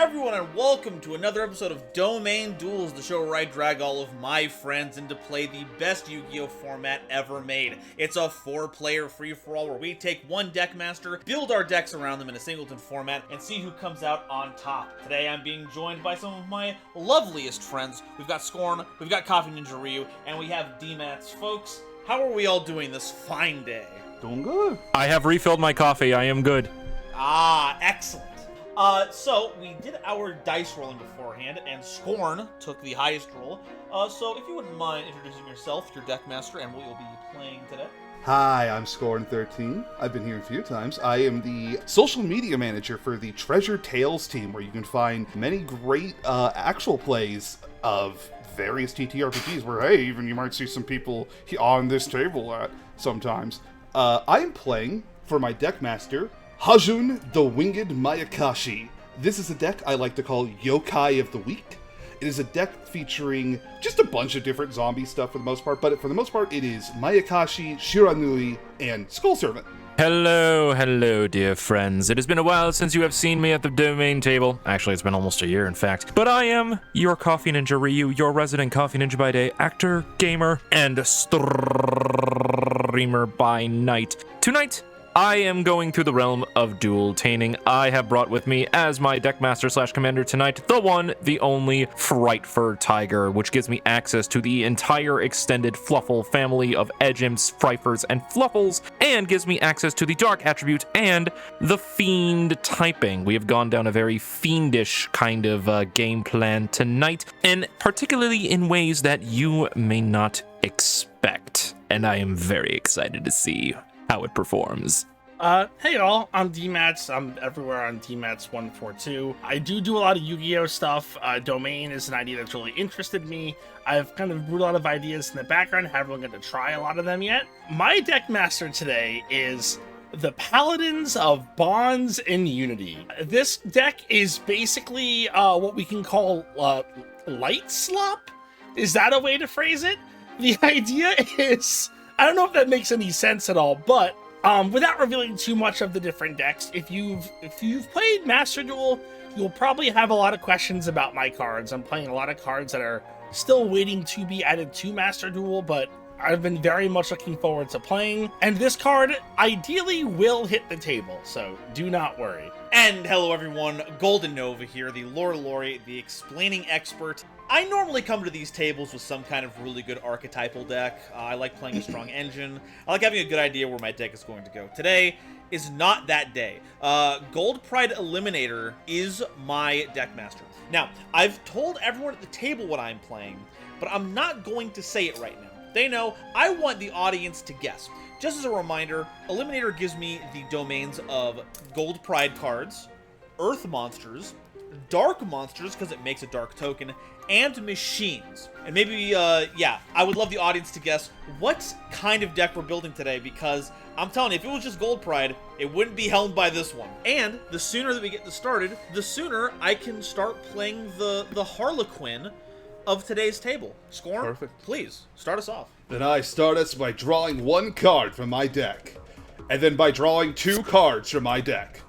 everyone, and welcome to another episode of Domain Duels, the show where I drag all of my friends in to play the best Yu-Gi-Oh format ever made. It's a 4-player free-for-all where we take one deck master, build our decks around them in a singleton format, and see who comes out on top. Today I'm being joined by some of my loveliest friends. We've got Scorn, we've got CoffeeNinjaRyu, and we have D-Mats. Folks, how are we all doing this fine day? Doing good. I have refilled my coffee. I am good. Ah, excellent. So we did our dice rolling beforehand, and Scorn took the highest roll. So if you wouldn't mind introducing yourself, your deck master, and what you'll be playing today. Hi, I'm Scorn13. I've been here a few times. I am the social media manager for the Treasure Tales team, where you can find many great actual plays of various TTRPGs, where, hey, even you might see some people on this table at sometimes. I am playing, for my deck master, Hajun the Winged Mayakashi. This is a deck I like to call Yokai of the Week. It is a deck featuring just a bunch of different zombie stuff for the most part, but for the most part it is Mayakashi, Shiranui, and Skull Servant. Hello, dear friends. It has been a while since you have seen me at the domain table. Actually, it's been almost a year, in fact. But I am your CoffeeNinjaRyu, your resident Coffee Ninja by day, actor, gamer, and streamer by night. Tonight, I am going through the realm of dual-taining. I have brought with me as my deckmaster/commander tonight the one, the only Frightfur Tiger, which gives me access to the entire extended Fluffle family of Edge Imps, Frightfurs, and Fluffles, and gives me access to the Dark attribute and the Fiend typing. We have gone down a very fiendish kind of game plan tonight, and particularly in ways that you may not expect. And I am very excited to see how it performs. Hey y'all, I'm D-Mats. I'm everywhere on D-Mats142. I do a lot of Yu-Gi-Oh stuff. Domain is an idea that's really interested me. I've kind of brewed a lot of ideas in the background, haven't gotten to try a lot of them yet. My deck master today is the Paladins of Bonds and Unity. This deck is basically what we can call light slop? Is that a way to phrase it? The idea is, I don't know if that makes any sense at all, but without revealing too much of the different decks, if you've played Master Duel, you'll probably have a lot of questions about my cards. I'm playing a lot of cards that are still waiting to be added to Master Duel, but I've been very much looking forward to playing. And this card ideally will hit the table, so do not worry. And hello everyone, GoldenNova here, the lore laureate, the explaining expert. I normally come to these tables with some kind of really good archetypal deck. I like playing a strong engine. I like having a good idea where my deck is going to go. Today is not that day. Gold Pride Eliminator is my deck master. Now, I've told everyone at the table what I'm playing, but I'm not going to say it right now. They know I want the audience to guess. Just as a reminder, Eliminator gives me the domains of Gold Pride cards, Earth monsters, Dark monsters, because it makes a dark token, and machines. And maybe, I would love the audience to guess what kind of deck we're building today, because I'm telling you, if it was just Gold Pride, it wouldn't be helmed by this one. And the sooner that we get this started, the sooner I can start playing the Harlequin of today's table. Scorn, Perfect. Please, start us off. Then I start us by drawing one card from my deck, and then by drawing two cards from my deck.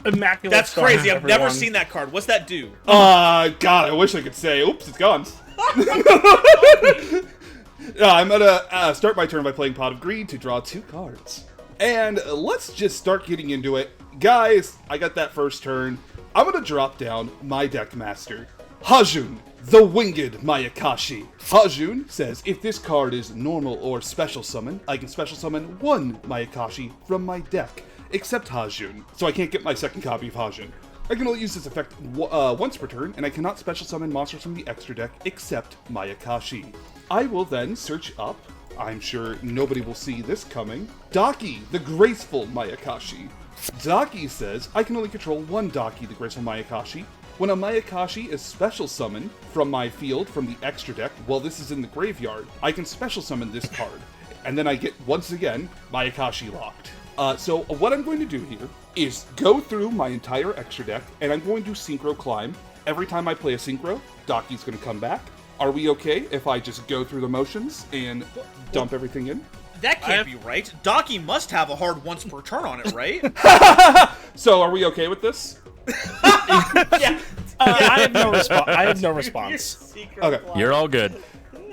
Immaculate. That's start, crazy. I've everyone. never seen that card. What's that do? God, I wish I could say, oops, it's gone. I'm gonna start my turn by playing Pot of Greed to draw two cards. And let's just start getting into it. Guys, I got that first turn. I'm gonna drop down my deck master, Hajun the Winged Mayakashi. Hajun says, if this card is normal or special summon, I can special summon one Mayakashi from my deck, except Hajun, so I can't get my second copy of Hajun. I can only use this effect once per turn, and I cannot special summon monsters from the extra deck except Mayakashi. I will then search up, I'm sure nobody will see this coming, Daki, the Graceful Mayakashi. Daki says, I can only control one Daki, the Graceful Mayakashi. When a Mayakashi is special summoned from my field from the extra deck, while this is in the graveyard, I can special summon this card. And then I get, once again, Mayakashi locked. So what I'm going to do here is go through my entire extra deck, and I'm going to Synchro Climb. Every time I play a Synchro, Daki's going to come back. Are we okay if I just go through the motions and dump everything in? That can't be right. Daki must have a hard once per turn on it, right? So, are we okay with this? Yeah. I have no response. I have no response. Okay. You're all good.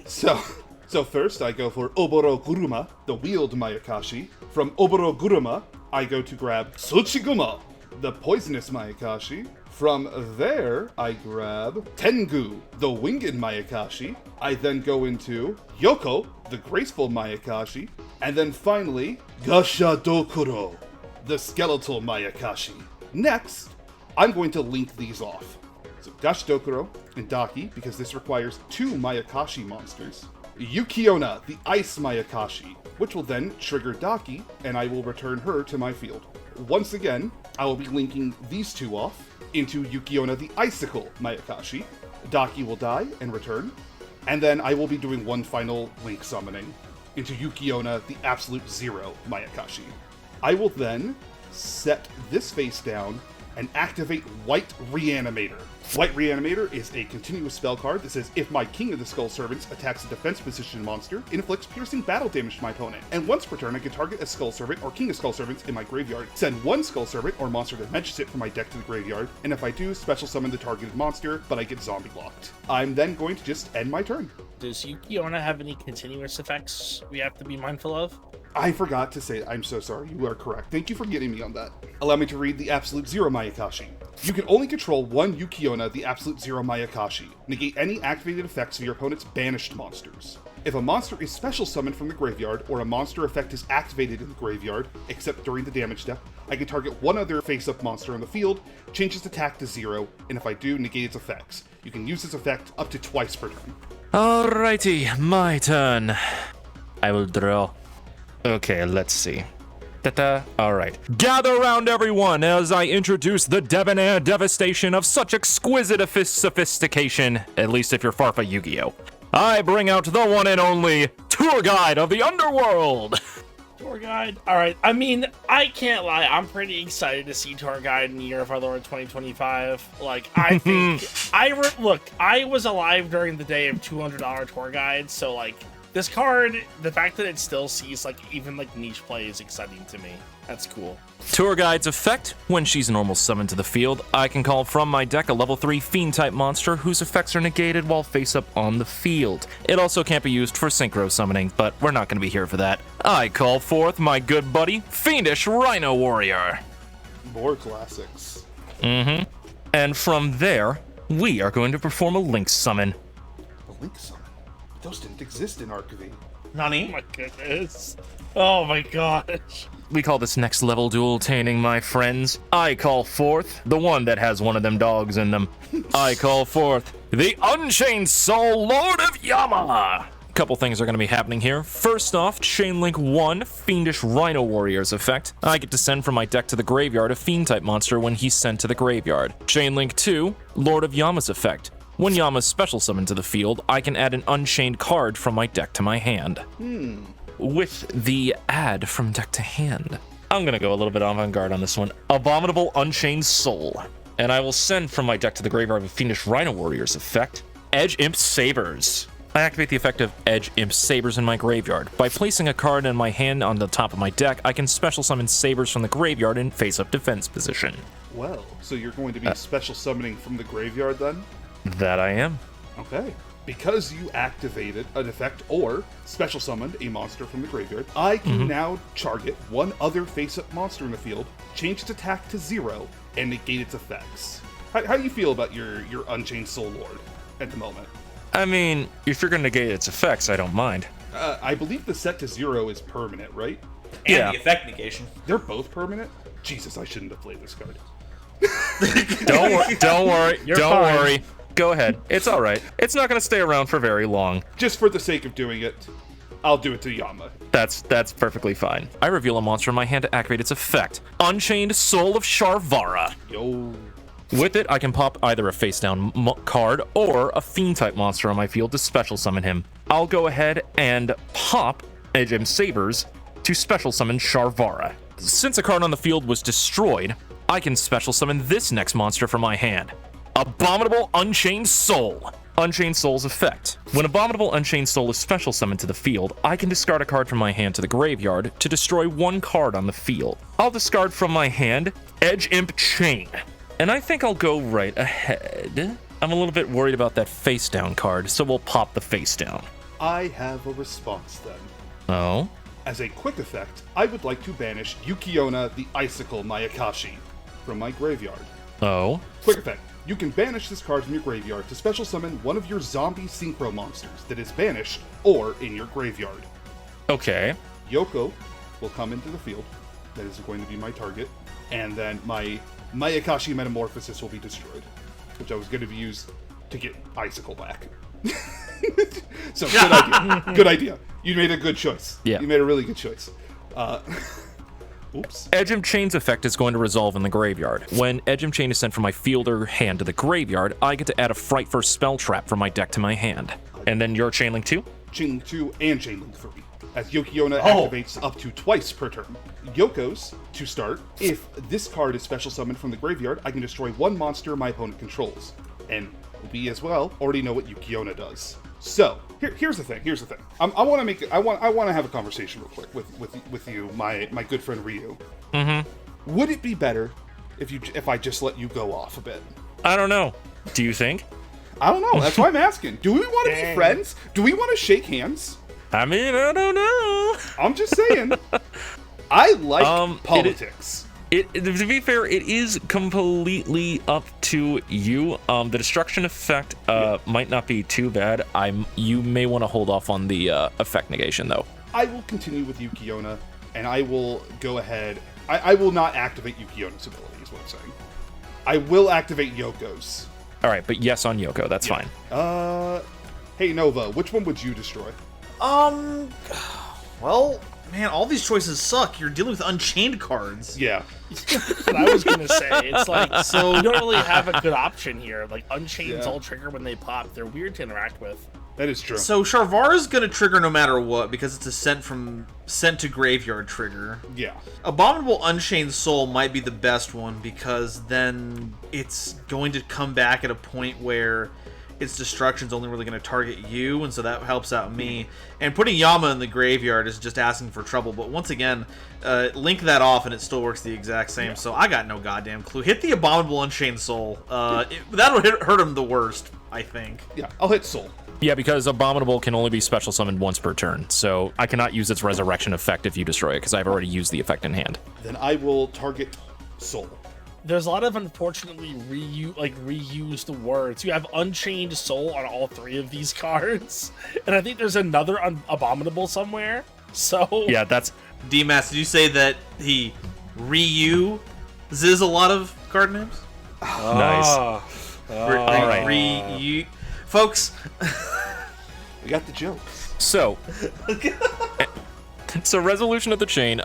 So first I go for Oboro Guruma, the wheeled Mayakashi. From Oboro Guruma, I go to grab Tsuchiguma, the poisonous Mayakashi. From there, I grab Tengu, the winged Mayakashi. I then go into Yoko, the graceful Mayakashi. And then finally, Gashadokuro, the skeletal Mayakashi. Next, I'm going to link these off. So Gashadokuro and Daki, because this requires 2 Mayakashi monsters. Yukiona, the ice Mayakashi, which will then trigger Daki, and I will return her to my field. Once again, I will be linking these 2 off into Yukiona, the icicle Mayakashi. Daki will die and return, and then I will be doing one final link summoning into Yukiona, the absolute zero Mayakashi. I will then set this face down and activate White Reanimator. White Reanimator is a continuous spell card that says if my King of the Skull Servants attacks a defense position monster, inflicts piercing battle damage to my opponent. And once per turn, I can target a Skull Servant or King of Skull Servants in my graveyard, send 1 Skull Servant or monster that matches it from my deck to the graveyard, and if I do, special summon the targeted monster, but I get zombie locked. I'm then going to just end my turn. Does Yukiona have any continuous effects we have to be mindful of? I forgot to say, I'm so sorry, you are correct. Thank you for getting me on that. Allow me to read the Absolute Zero Mayakashi. You can only control 1 Yukiona, the Absolute Zero Mayakashi. Negate any activated effects of your opponent's banished monsters. If a monster is special summoned from the graveyard, or a monster effect is activated in the graveyard, except during the damage step, I can target one other face-up monster on the field, change its attack to 0, and if I do, negate its effects. You can use this effect up to twice per turn. Alrighty, my turn. I will draw. Okay, let's see. Ta-ta. Alright. Gather around, everyone, as I introduce the debonair devastation of such exquisite sophistication, at least if you're Farfa Yu-Gi-Oh! I bring out the one and only Tour Guide of the Underworld! Tour Guide? Alright, I mean, I can't lie, I'm pretty excited to see Tour Guide in Year of Our Lord 2025. Like, I think, look, I was alive during the day of $200 Tour Guides, so like, this card, the fact that it still sees like even like niche play is exciting to me. That's cool. Tour Guide's effect: when she's normal summoned to the field, I can call from my deck a level 3 fiend type monster whose effects are negated while face up on the field. It also can't be used for synchro summoning, but we're not going to be here for that. I call forth my good buddy, Fiendish Rhino Warrior. More classics. And from there, we are going to perform a Link summon. A Link summon? Those didn't exist in Archivy. Oh Nani? my goodness. Oh my gosh. We call this next level dual-taining, my friends. I call forth the one that has one of them dogs in them. I call forth the Unchained Soul Lord of Yama. Couple things are going to be happening here. First off, Chain Link 1, Fiendish Rhino Warrior's effect. I get to send from my deck to the graveyard a Fiend-type monster when he's sent to the graveyard. Chain Link 2, Lord of Yama's effect. When Yama's special summoned to the field, I can add an Unchained card from my deck to my hand. With the add from deck to hand, I'm gonna go a little bit avant-garde on this one. Abominable Unchained Soul. And I will send from my deck to the graveyard with Fiendish Rhino Warrior's effect, Edge Imp Sabers. I activate the effect of Edge Imp Sabers in my graveyard. By placing a card in my hand on the top of my deck, I can special summon Sabers from the graveyard in face-up defense position. Well, so you're going to be special summoning from the graveyard then? That I am. Okay. Because you activated an effect or special summoned a monster from the graveyard, I can now target one other face-up monster in the field, change its attack to 0, and negate its effects. How do you feel about your Unchained Soul Lord at the moment? I mean, if you're gonna negate its effects, I don't mind. I believe the set to 0 is permanent, right? And Yeah. the effect negation. They're both permanent? Jesus, I shouldn't have played this card. Don't worry. You're Don't fine. worry. Go ahead. It's all right. It's not going to stay around for very long. Just for the sake of doing it, I'll do it to Yama. That's perfectly fine. I reveal a monster in my hand to activate its effect. Unchained Soul of Sharvara. Yo. With it, I can pop either a face-down card or a Fiend-type monster on my field to special summon him. I'll go ahead and pop Edge Imp Sabers to special summon Sharvara. Since a card on the field was destroyed, I can special summon this next monster from my hand. Abominable Unchained Soul. Unchained Soul's effect. When Abominable Unchained Soul is special summoned to the field, I can discard a card from my hand to the graveyard to destroy one card on the field. I'll discard from my hand Edge Imp Chain. And I think I'll go right ahead. I'm a little bit worried about that face down card, so we'll pop the face down. I have a response then. Oh? As a quick effect, I would like to banish Yukiona the Icicle Mayakashi from my graveyard. Oh? Quick effect. You can banish this card from your graveyard to special summon one of your zombie synchro monsters that is banished or in your graveyard. Okay. Yoko will come into the field. That is going to be my target. And then my Mayakashi Metamorphosis will be destroyed, which I was going to be used to get Icicle back. So, good idea. Good idea. You made a good choice. Yeah. You made a really good choice. Oops. Edge Imp Chain's effect is going to resolve in the graveyard. When Edge Imp Chain is sent from my field or hand to the graveyard, I get to add a Fright First spell trap from my deck to my hand. And then your Chainlink 2? Chainlink 2 and Chainlink 3, as Yukiona activates up to twice per turn. Yoko's, to start, if this card is special summoned from the graveyard, I can destroy one monster my opponent controls. And we as well already know what Yukiona does. So, here's the thing. I want to have a conversation real quick with you, my good friend Ryu. Mm-hmm. Would it be better if I just let you go off a bit? I don't know. Do you think? I don't know. That's why I'm asking. Do we want to be friends? Do we want to shake hands? I mean, I don't know. I'm just saying. I like politics. To be fair, it is completely up to you. The destruction effect might not be too bad. You may want to hold off on the effect negation, though. I will continue with Yukiona, and I will go ahead. I will not activate Yukiona's ability, is what I'm saying. I will activate Yoko's. All right, but yes on Yoko. That's fine. Hey, Nova, which one would you destroy? Well, man, all these choices suck. You're dealing with Unchained cards. Yeah. That's what I was gonna say. It's like, so you don't really have a good option here. Like, Unchaineds all trigger when they pop. They're weird to interact with. That is true. So Sharvara's gonna trigger no matter what because it's a sent to graveyard trigger. Yeah. Abominable Unchained Soul might be the best one because then it's going to come back at a point where its destruction's only really going to target you, and so that helps out me. And putting Yama in the graveyard is just asking for trouble. But once again, link that off and it still works the exact same. So I got no goddamn clue. Hit the Abominable Unchained Soul. That'll hurt him the worst, I think. Yeah, I'll hit Soul. Yeah, because Abominable can only be special summoned once per turn, so I cannot use its resurrection effect if you destroy it, because I've already used the effect in hand. Then I will target Soul. There's a lot of unfortunately reused words. You have Unchained Soul on all three of these cards, and I think there's another Abominable somewhere. So yeah, that's DMAS. Did you say that he reuses a lot of card names? Nice. All right, folks. We got the jokes. So resolution of the chain,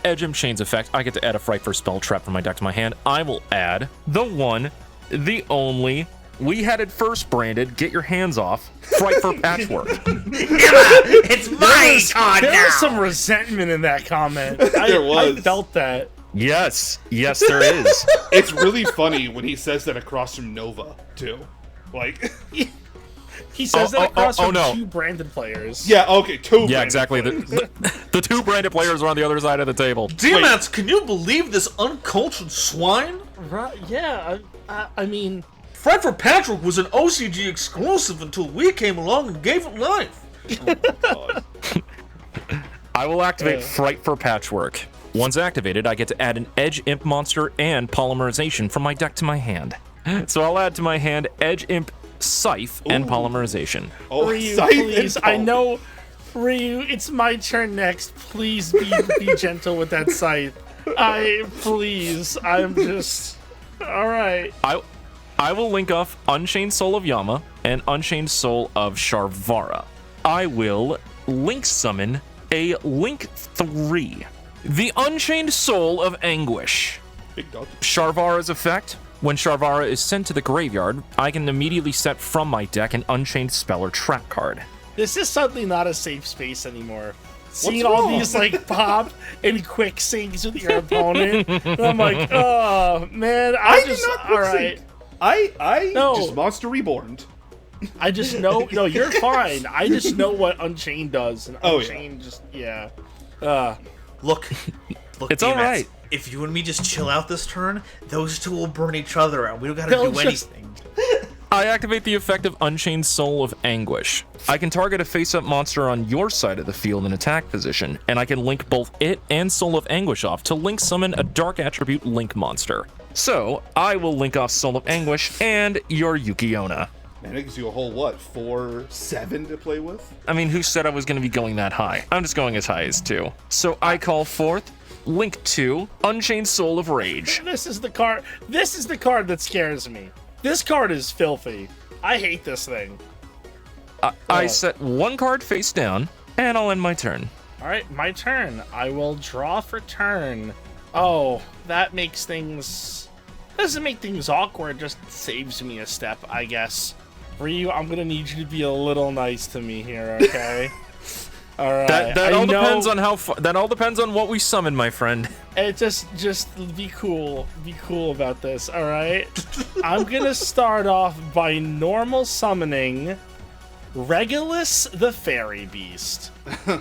Edge Imp Chain's effect, I get to add a Fright First spell trap from my deck to my hand. I will add the one, the only, we had it first branded, get your hands off, Fright for Patchwork. It's my card now! There was some resentment in that comment. There was. I felt that. Yes, there is. It's really funny when he says that across from Nova, too. Like... He says that across from no. two branded players. Yeah, okay, two Yeah, exactly. The two branded players are on the other side of the table. DMATs, can you believe this uncultured swine? Right, yeah, I mean... Fright for Patrick was an OCG exclusive until we came along and gave it life. Oh my god. I will activate Fright for Patchwork. Once activated, I get to add an Edge Imp monster and Polymerization from my deck to my hand. So I'll add to my hand Edge Imp Scythe and Polymerization. Oh, Ryu, Scythe please, and I know, Ryu, it's my turn next. Please be gentle with that scythe. I'm just... Alright. I will link off Unchained Soul of Yama and Unchained Soul of Sharvara. I will link summon a Link 3. The Unchained Soul of Anguish. Big dog. Sharvara's effect. When Sharvara is sent to the graveyard, I can immediately set from my deck an Unchained Spell or Trap card. This is suddenly not a safe space anymore. Seeing wrong? all these, like, pop and quick syncs with your opponent. And I'm like, oh, man, I did not quick alright. sync. I No. just Monster Reborned. I just know. No, you're fine. I just know what Unchained does, and Oh, Unchained just yeah. Look, It's D-Mats, all right. If you and me just chill out this turn, those two will burn each other out. We don't gotta They'll do just- anything. I activate the effect of Unchained Soul of Anguish. I can target a face-up monster on your side of the field in attack position, and I can link both it and Soul of Anguish off to link summon a dark attribute link monster. So, I will link off Soul of Anguish and your Yugioh. Man, it gives you a whole, what, 4/7 to play with? I mean, who said I was going to be going that high? I'm just going as high as 2. So I call forth Link 2, Unchained Soul of Rage. This is the card. This is the card that scares me. This card is filthy. I hate this thing. I set 1 card face down, and I'll end my turn. All right, my turn. I will draw for turn. Oh, that makes things... Doesn't make things awkward, just saves me a step, I guess. Ryu, I'm gonna need you to be a little nice to me here, okay? All right. That all depends on that all depends on what we summon, my friend. It just be cool. Be cool about this, all right? I'm gonna start off by normal summoning Regulus the Fairy Beast.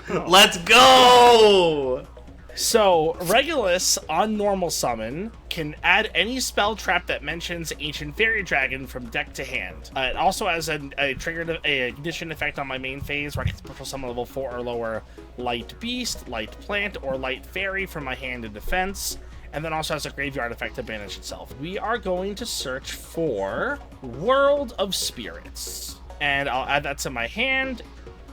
Let's go! So, Regulus, on normal summon, can add any spell trap that mentions Ancient Fairy Dragon from deck to hand. It also has a triggered a condition effect on my main phase where I can special summon level 4 or lower Light Beast, Light Plant, or Light Fairy from my hand in defense. And then also has a graveyard effect to banish itself. We are going to search for World of Spirits. And I'll add that to my hand.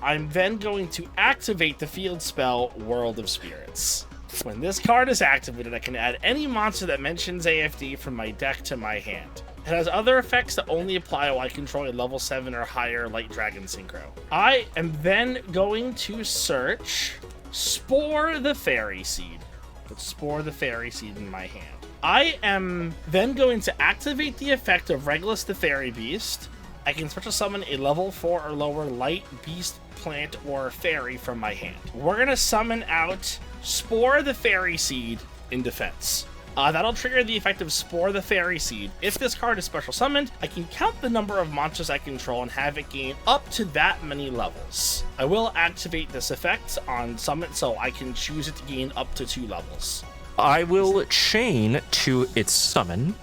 I'm then going to activate the field spell World of Spirits. When this card is activated, I can add any monster that mentions AFD from my deck to my hand. It has other effects that only apply while I control a level 7 or higher Light Dragon Synchro. I am then going to search Spore the Fairy Seed. Put Spore the Fairy Seed in my hand. I am then going to activate the effect of Regulus the Fairy Beast. I can special summon a level 4 or lower Light Beast, Plant, or Fairy from my hand. We're going to summon out Spore the Fairy Seed in defense. That'll trigger the effect of Spore the Fairy Seed. If this card is special summoned, I can count the number of monsters I control and have it gain up to that many levels. I will activate this effect on summon, so I can choose it to gain up to 2 levels. I will chain to its summon.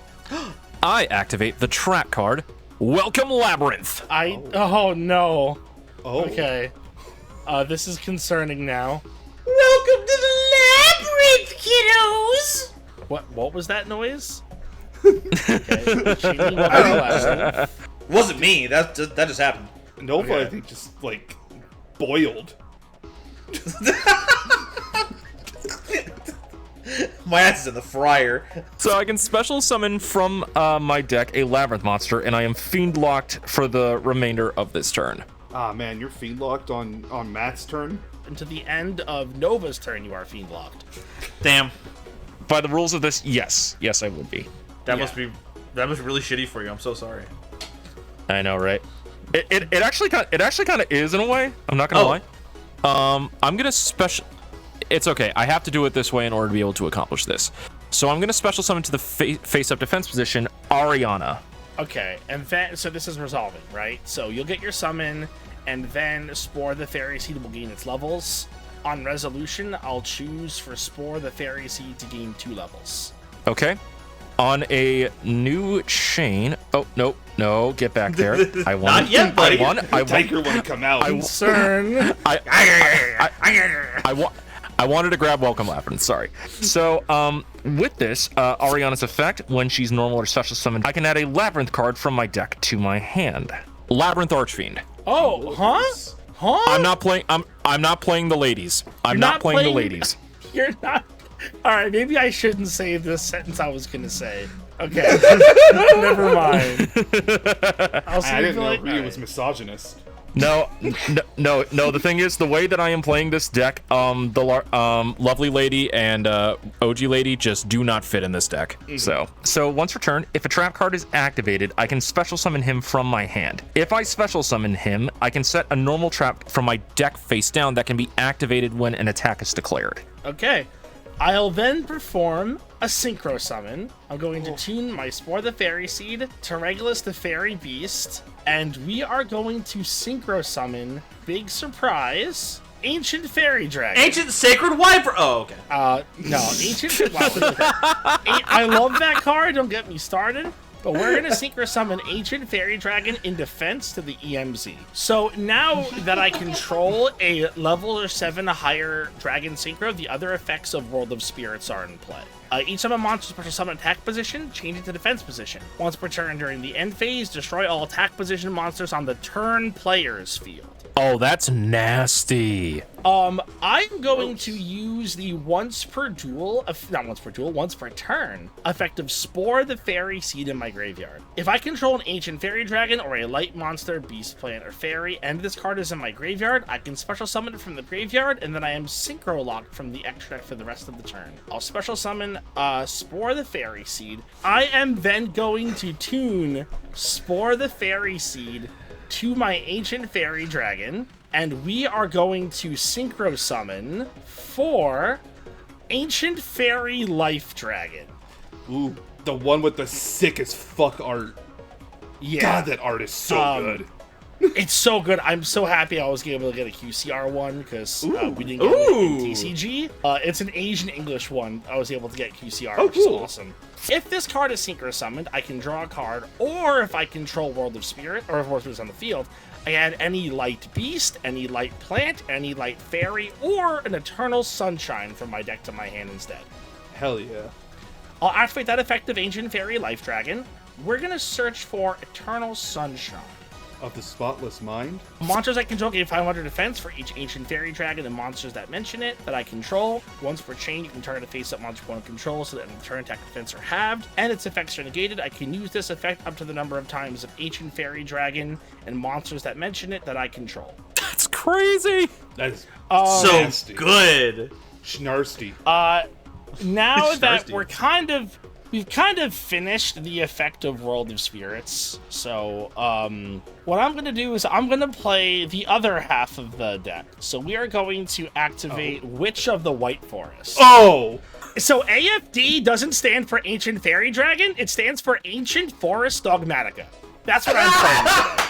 I activate the trap card, Welcome Labyrinth. Oh no. Oh. Okay. This is concerning now. Welcome to the labyrinth, kiddos! What was that noise? Okay. Chaining Welcome Labyrinth. Wasn't me. That just happened. Nova, Okay. I think, just, like, boiled. My ass is in the fryer. So I can special summon from my deck a Labyrinth monster, and I am fiend locked for the remainder of this turn. Ah, man, you're fiend locked on Matt's turn? Until the end of Nova's turn, you are fiend locked. Damn. By the rules of this, yes, I would be. That Yeah. must be really shitty for you. I'm so sorry. I know, right? It actually kind of is in a way. I'm not gonna lie. I'm gonna special. It's okay. I have to do it this way in order to be able to accomplish this. So I'm gonna special summon to the face-up defense position, Ariana. Okay, and then so this is resolving, right? So you'll get your summon, and then Spore the Fairy Seed will gain its levels. On resolution, I'll choose for Spore the Fairy Seed to gain 2 levels. Okay. On a new chain. Oh no, get back there. I want. Not yet, buddy. Tiger want to come out. Concern. I wanted to grab Welcome Labyrinth, sorry. So, with this, Ariana's effect, when she's normal or special summoned, I can add a Labyrinth card from my deck to my hand. Labyrinth Archfiend. Oh, huh? I'm not playing the ladies. I'm not playing the ladies. You're not. All right, maybe I shouldn't say this sentence I was gonna say. Okay, never mind. I didn't know Ryu was misogynist. No. The thing is, the way that I am playing this deck, the lovely lady and OG lady just do not fit in this deck. So once per turn, if a trap card is activated, I can special summon him from my hand. If I special summon him, I can set a normal trap from my deck face down that can be activated when an attack is declared. Okay, I'll then perform a Synchro Summon. I'm going to tune my Spore the Fairy Seed to Regulus the Fairy Beast, and we are going to Synchro Summon, big surprise, Ancient Fairy Dragon. Ancient Sacred Wyvern. Oh, okay. No, Ancient. Wow, I love that card. Don't get me started. But we're going to Synchro Summon Ancient Fairy Dragon in defense to the EMZ. So now that I control a level 7 higher Dragon Synchro, the other effects of World of Spirits are in play. Each time a monster special summon attack position, change it to defense position. Once per turn during the end phase, destroy all attack position monsters on the turn player's field. Oh, that's nasty. I'm going to use the once per turn effect of Spore the Fairy Seed in my graveyard. If I control an Ancient Fairy Dragon or a light monster, beast, plant, or fairy, and this card is in my graveyard, I can special summon it from the graveyard, and then I am synchro locked from the extra deck for the rest of the turn. I'll special summon Spore the Fairy Seed. I am then going to tune Spore the Fairy Seed to my Ancient Fairy Dragon, and we are going to Synchro Summon for Ancient Fairy Life Dragon. Ooh, the one with the sickest fuck art. Yeah. God, that art is so good. It's so good. I'm so happy I was able to get a QCR one because we didn't get it in TCG. It's an Asian English one. I was able to get QCR, which is awesome. If this card is Synchro Summoned, I can draw a card, or if I control World of Spirit, or if World of Spirit is on the field, I add any light beast, any light plant, any light fairy, or an Eternal Sunshine from my deck to my hand instead. Hell yeah. I'll activate that effect of Ancient Fairy Life Dragon. We're going to search for Eternal Sunshine. Of the Spotless Mind? Monsters I control gain 500 defense for each Ancient Fairy Dragon and monsters that mention it that I control. Once per chain, you can target a face-up monster you want to control so that in turn attack defense are halved, and its effects are negated. I can use this effect up to the number of times of Ancient Fairy Dragon and monsters that mention it that I control. That's crazy. That is So nasty. good. Schnarsty. Now that Snarky. we've kind of finished the effect of World of Spirits, so what I'm going to do is I'm going to play the other half of the deck. So we are going to activate Witch of the White Forest. Oh! So AFD doesn't stand for Ancient Fairy Dragon, it stands for Ancient Forest Dogmatica. That's what I'm playing today.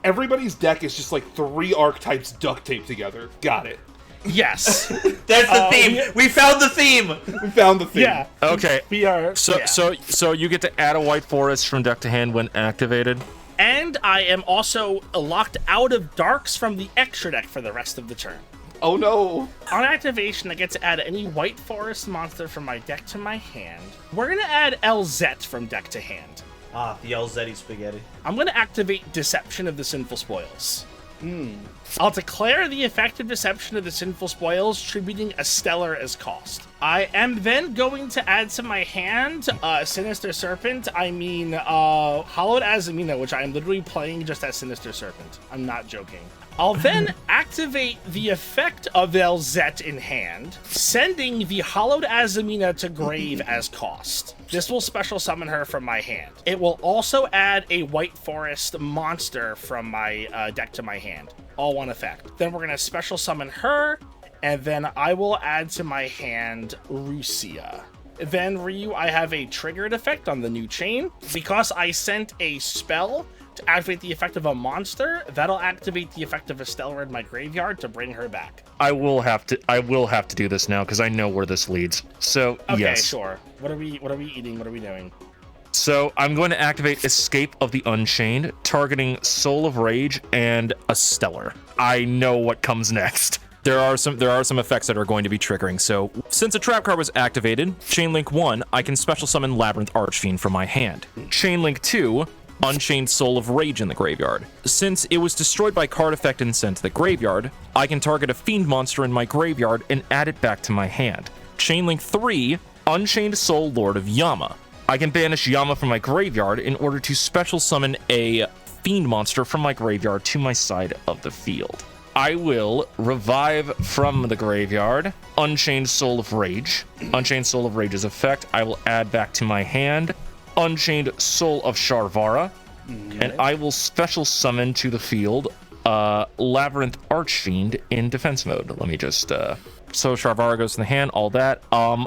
Everybody's deck is just like 3 archetypes duct taped together. Got it. Yes. That's the theme. We found the theme. We found the theme. Yeah. Okay. We are. So yeah. so you get to add a white forest from deck to hand when activated. And I am also locked out of Darks from the extra deck for the rest of the turn. Oh no. On activation, I get to add any white forest monster from my deck to my hand. We're going to add LZ from deck to hand. Ah, the Elzetti spaghetti. I'm going to activate Deception of the Sinful Spoils. I'll declare the effective Deception of the Sinful Spoils, tributing a Stellar as cost. I am then going to add to my hand Sinister Serpent. Hallowed Azamina, which I am literally playing just as Sinister Serpent. I'm not joking. I'll then activate the effect of Elzet in hand, sending the Hallowed Azamina to grave as cost. This will special summon her from my hand. It will also add a White Forest monster from my deck to my hand. All one effect. Then we're going to special summon her, and then I will add to my hand Rusia. Then, Ryu, I have a triggered effect on the new chain. Because I sent a spell to activate the effect of a monster, that'll activate the effect of a Stellar in my graveyard to bring her back. I will have to do this now because I know where this leads. So Okay, yes. sure. What are we eating? What are we doing? So I'm going to activate Escape of the Unchained, targeting Soul of Rage and a Stellar. I know what comes next. There are some effects that are going to be triggering. So since a trap card was activated, Chainlink 1, I can special summon Labyrinth Archfiend from my hand. Chainlink 2, Unchained Soul of Rage in the graveyard. Since it was destroyed by card effect and sent to the graveyard, I can target a fiend monster in my graveyard and add it back to my hand. Chainlink 3, Unchained Soul Lord of Yama. I can banish Yama from my graveyard in order to special summon a fiend monster from my graveyard to my side of the field. I will revive from the graveyard Unchained Soul of Rage. Unchained Soul of Rage's effect, I will add back to my hand Unchained Soul of Sharvara, and I will special summon to the field Labyrinth Archfiend in defense mode. Let me just so Sharvara goes in the hand, all that.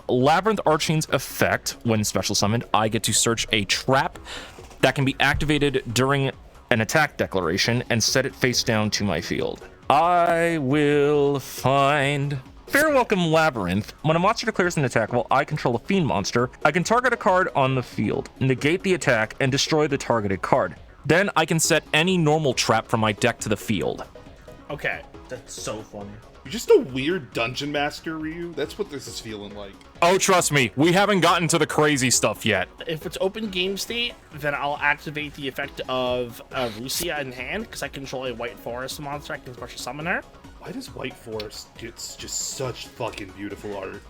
Labyrinth Arching's effect, when special summoned, I get to search a trap that can be activated during an attack declaration and set it face down to my field. I will find Fair Welcome Labyrinth. When a monster declares an attack while I control a fiend monster, I can target a card on the field, negate the attack, and destroy the targeted card. Then I can set any normal trap from my deck to the field. Okay. That's so funny. You're just a weird dungeon master, Ryu. That's what this is feeling like. Oh, trust me, we haven't gotten to the crazy stuff yet. If it's open game state, then I'll activate the effect of Rusia in hand, because I control a white forest monster. I can special summon her. Why does White Forest get just such fucking beautiful art?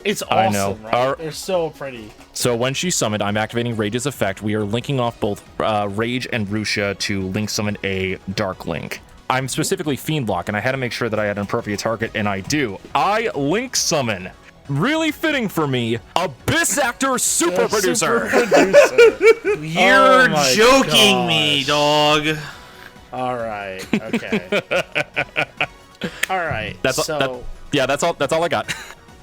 It's I awesome, know. right? They're so pretty. So when she's summoned, I'm activating Rage's effect. We are linking off both Rage and Rusia to link summon a Dark Link. I'm specifically Fiendlock, and I had to make sure that I had an appropriate target, and I do. I link summon, really fitting for me, Abyss Actor Super Producer. You're my joking me, gosh. dog. All right. Okay. All right. That's all I got.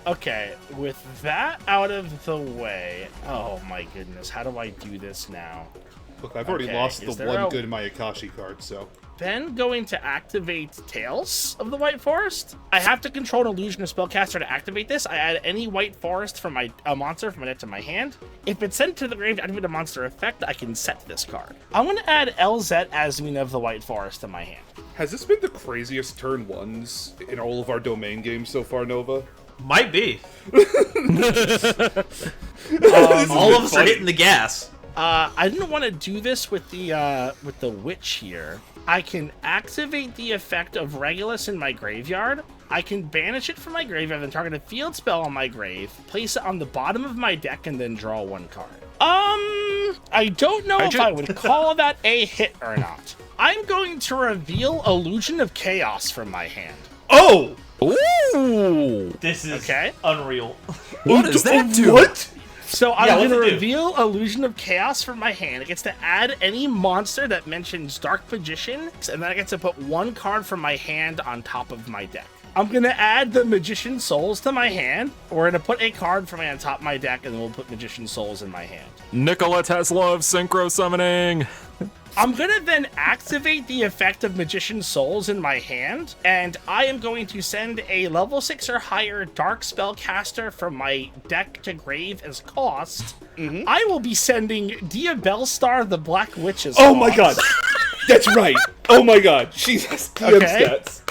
Okay, with that out of the way, oh my goodness, how do I do this now? Look, I've already Okay, lost is the there one a- good Mayakashi card, so... Then going to activate Tails of the White Forest. I have to control an illusion of spellcaster to activate this. I add any White Forest from my monster from my deck to my hand. If it's sent to the grave to activate a monster effect, I can set this card. I'm going to add LZ Azmina of the White Forest to my hand. Has this been the craziest turn ones in all of our domain games so far, Nova? Might be. This All is of us are funny. hitting the gas. I didn't want to do this with the witch here. I can activate the effect of Regulus in my graveyard. I can banish it from my graveyard and target a field spell on my grave, place it on the bottom of my deck, and then draw one card. I don't know if I would call that a hit or not. I'm going to reveal Illusion of Chaos from my hand. Oh! Ooh! This is Okay. unreal. What does that do? What? So I'm Yeah, going to what's it do? reveal Illusion of Chaos from my hand. It gets to add any monster that mentions Dark Magician, and then I get to put one card from my hand on top of my deck. I'm going to add the Magician Souls to my hand. We're going to put a card from on top of my deck, and then we'll put Magician Souls in my hand. Nikola Tesla of Synchro Summoning. I'm going to then activate the effect of Magician Souls in my hand, and I am going to send a level 6 or higher Dark Spellcaster from my deck to grave as cost. I will be sending Diabellstar the Black Witch as Oh my cost. god! That's right! Oh my god, she has TM Okay. stats.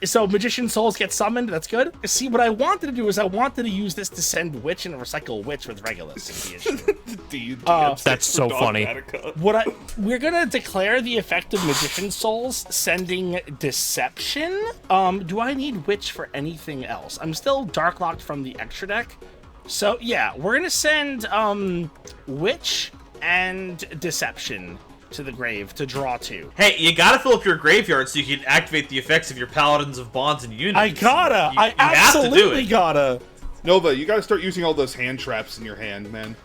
So Magician Souls get summoned, that's good. See, what I wanted to do is I wanted to use this to send Witch and recycle Witch with Regulus is the issue. That's so funny. We're gonna declare the effect of Magician Souls sending Deception. Do I need Witch for anything else? I'm still dark locked from the extra deck. So yeah, we're gonna send Witch and Deception to the grave to draw 2. Hey, you gotta fill up your graveyard so you can activate the effects of your Paladins of Bonds and Units. I gotta! You have to do absolutely it. gotta! Nova, you gotta start using all those hand traps in your hand, man.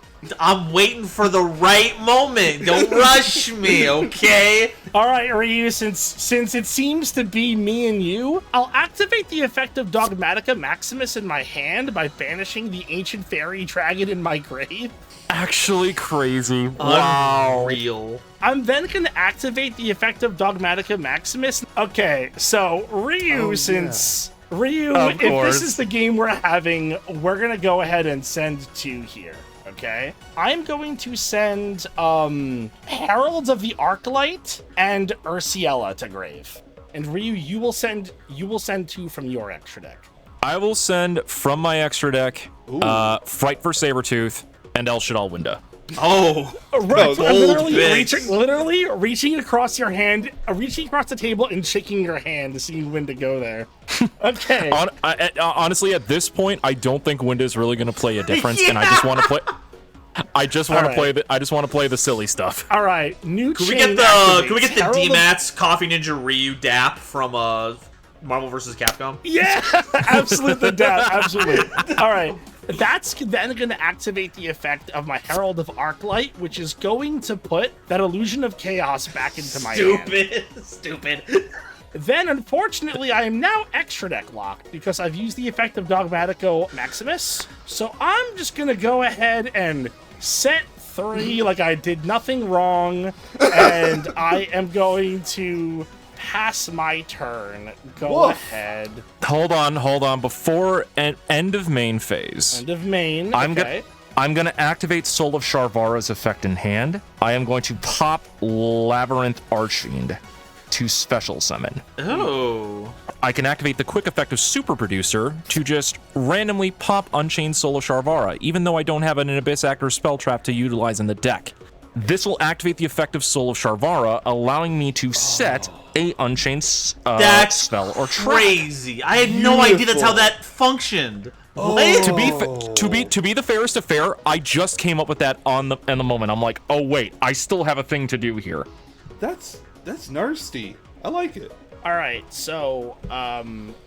I'm waiting for the right moment. Don't rush me, okay? Alright, Ryu, since it seems to be me and you, I'll activate the effect of Dogmatica Maximus in my hand by banishing the Ancient Fairy Dragon in my grave. Actually crazy. Wow. Unreal. I'm then going to activate the effect of Dogmatica Maximus. Okay, so Ryu, Ryu, Of if course. this is the game we're having, we're going to go ahead and send 2 here. Okay, I'm going to send Heralds of the Arclight and Ursiella to grave. And Ryu, you will send 2 from your extra deck. I will send from my extra deck, Fright for Sabretooth and El Shadal Winda. Oh, Right, gold literally reaching across your hand, reaching across the table and shaking your hand to see when to go there. Okay. Honestly, at this point, I don't think Winda's really going to play a difference, and I just want to play. I just want to Alright. play I just want to play the silly stuff. All right, new can we chain get the activates. Herald of- DMATS Coffee Ninja Ryu DAP from Marvel vs. Capcom? Yeah, absolutely, Dad, absolutely. All right, that's then going to activate the effect of my Herald of Arclight, which is going to put that Illusion of Chaos back into my hand. Stupid. Then, unfortunately, I am now extra deck locked because I've used the effect of Dogmatico Maximus. So I'm just going to go ahead and set 3 like I did nothing wrong, and I am going to pass my turn. Go ahead. Hold on. Before end of main phase. End of main. I'm gonna activate Soul of Sharvara's effect in hand. I am going to pop Labyrinth Archfiend to special summon. Oh. I can activate the quick effect of Super Producer to just randomly pop Unchained Soul of Sharvara, even though I don't have an Abyss Actor spell trap to utilize in the deck. This will activate the effect of Soul of Sharvara, allowing me to set a Unchained spell or trap. Crazy. I had no idea that's how that functioned. To be the fairest of fair, I just came up with that in the moment. I'm like, oh wait, I still have a thing to do here. That's nasty. I like it. All right, so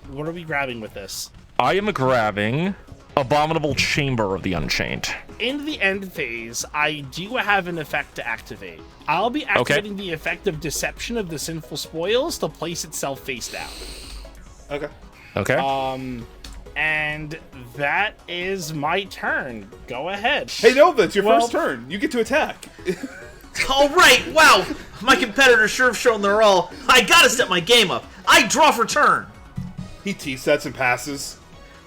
what are we grabbing with this? I am grabbing Abominable Chamber of the Unchained. In the end phase, I do have an effect to activate. I'll be activating the effect of Deception of the Sinful Spoils to place itself face down. Okay. And that is my turn. Go ahead. Hey, Nova, it's your first turn. You get to attack. All right, wow. My competitors sure have shown their all. I gotta step my game up. I draw for turn. He T-sets and passes.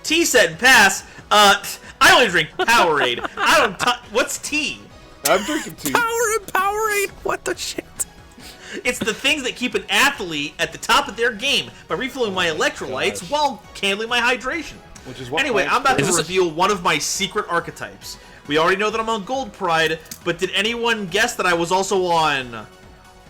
T-set and pass. I only drink Powerade. I don't what's tea? I'm drinking tea. Powerade. What the shit? It's the things that keep an athlete at the top of their game by refilling my electrolytes while handling my hydration. Which is what anyway, I'm about to reveal one of my secret archetypes. We already know that I'm on Gold Pride, but did anyone guess that I was also on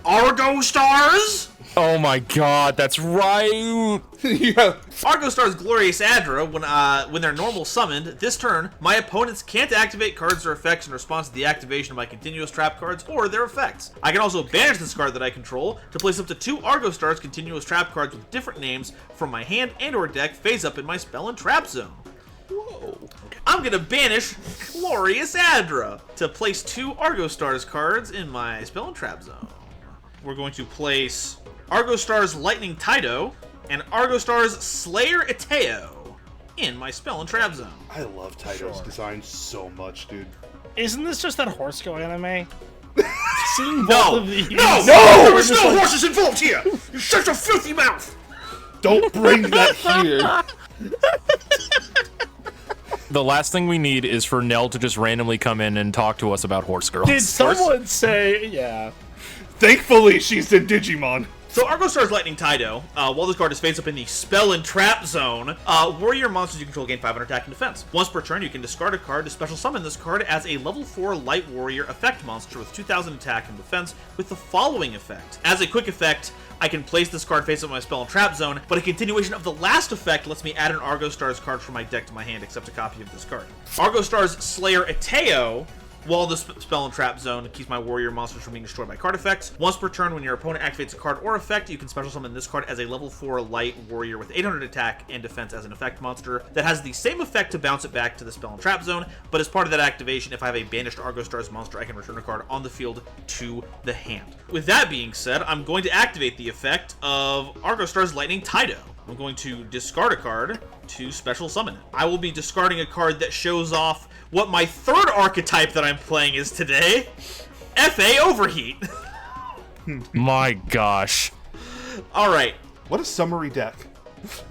Argo Stars? Oh my god, that's right. Yeah. Argo Stars Glorious Adra, when they're normal summoned, this turn, my opponents can't activate cards or effects in response to the activation of my continuous trap cards or their effects. I can also banish this card that I control to place up to 2 Argo Stars continuous trap cards with different names from my hand and or deck phase up in my spell and trap zone. Whoa. I'm gonna banish Glorious Adra to place 2 Argo Stars cards in my spell and trap zone. We're going to place Argo Stars Lightning Taito and Argo Stars Slayer Iteo in my spell and trap zone. I love Taito's design so much, dude. Isn't this just that Horse-Go anime? Seeing both of these. No! There was no horses involved here! You're such a filthy mouth! Don't bring that here. The last thing we need is for Nell to just randomly come in and talk to us about Horse Girls. Did someone say, yeah. Thankfully, she's in Digimon. So Argo Stars Lightning Taito, while this card is face up in the Spell and Trap Zone, warrior monsters you control gain 500 attack and defense. Once per turn, you can discard a card to special summon this card as a level 4 Light Warrior effect monster with 2000 attack and defense with the following effect. As a quick effect, I can place this card face up in my Spell and Trap Zone, but a continuation of the last effect lets me add an Argo Stars card from my deck to my hand, except a copy of this card. Argo Stars Slayer Iteo, while the Spell and Trap Zone keeps my warrior monsters from being destroyed by card effects. Once per turn, when your opponent activates a card or effect, you can special summon this card as a level 4 light warrior with 800 attack and defense as an effect monster that has the same effect to bounce it back to the Spell and Trap Zone, but as part of that activation, if I have a banished Argo Stars monster, I can return a card on the field to the hand. With that being said, I'm going to activate the effect of Argo Stars Lightning Taito. I'm going to discard a card to special summon it. I will be discarding a card that shows off what my third archetype that I'm playing is today, FA Overheat. My gosh. Alright. What a summary deck.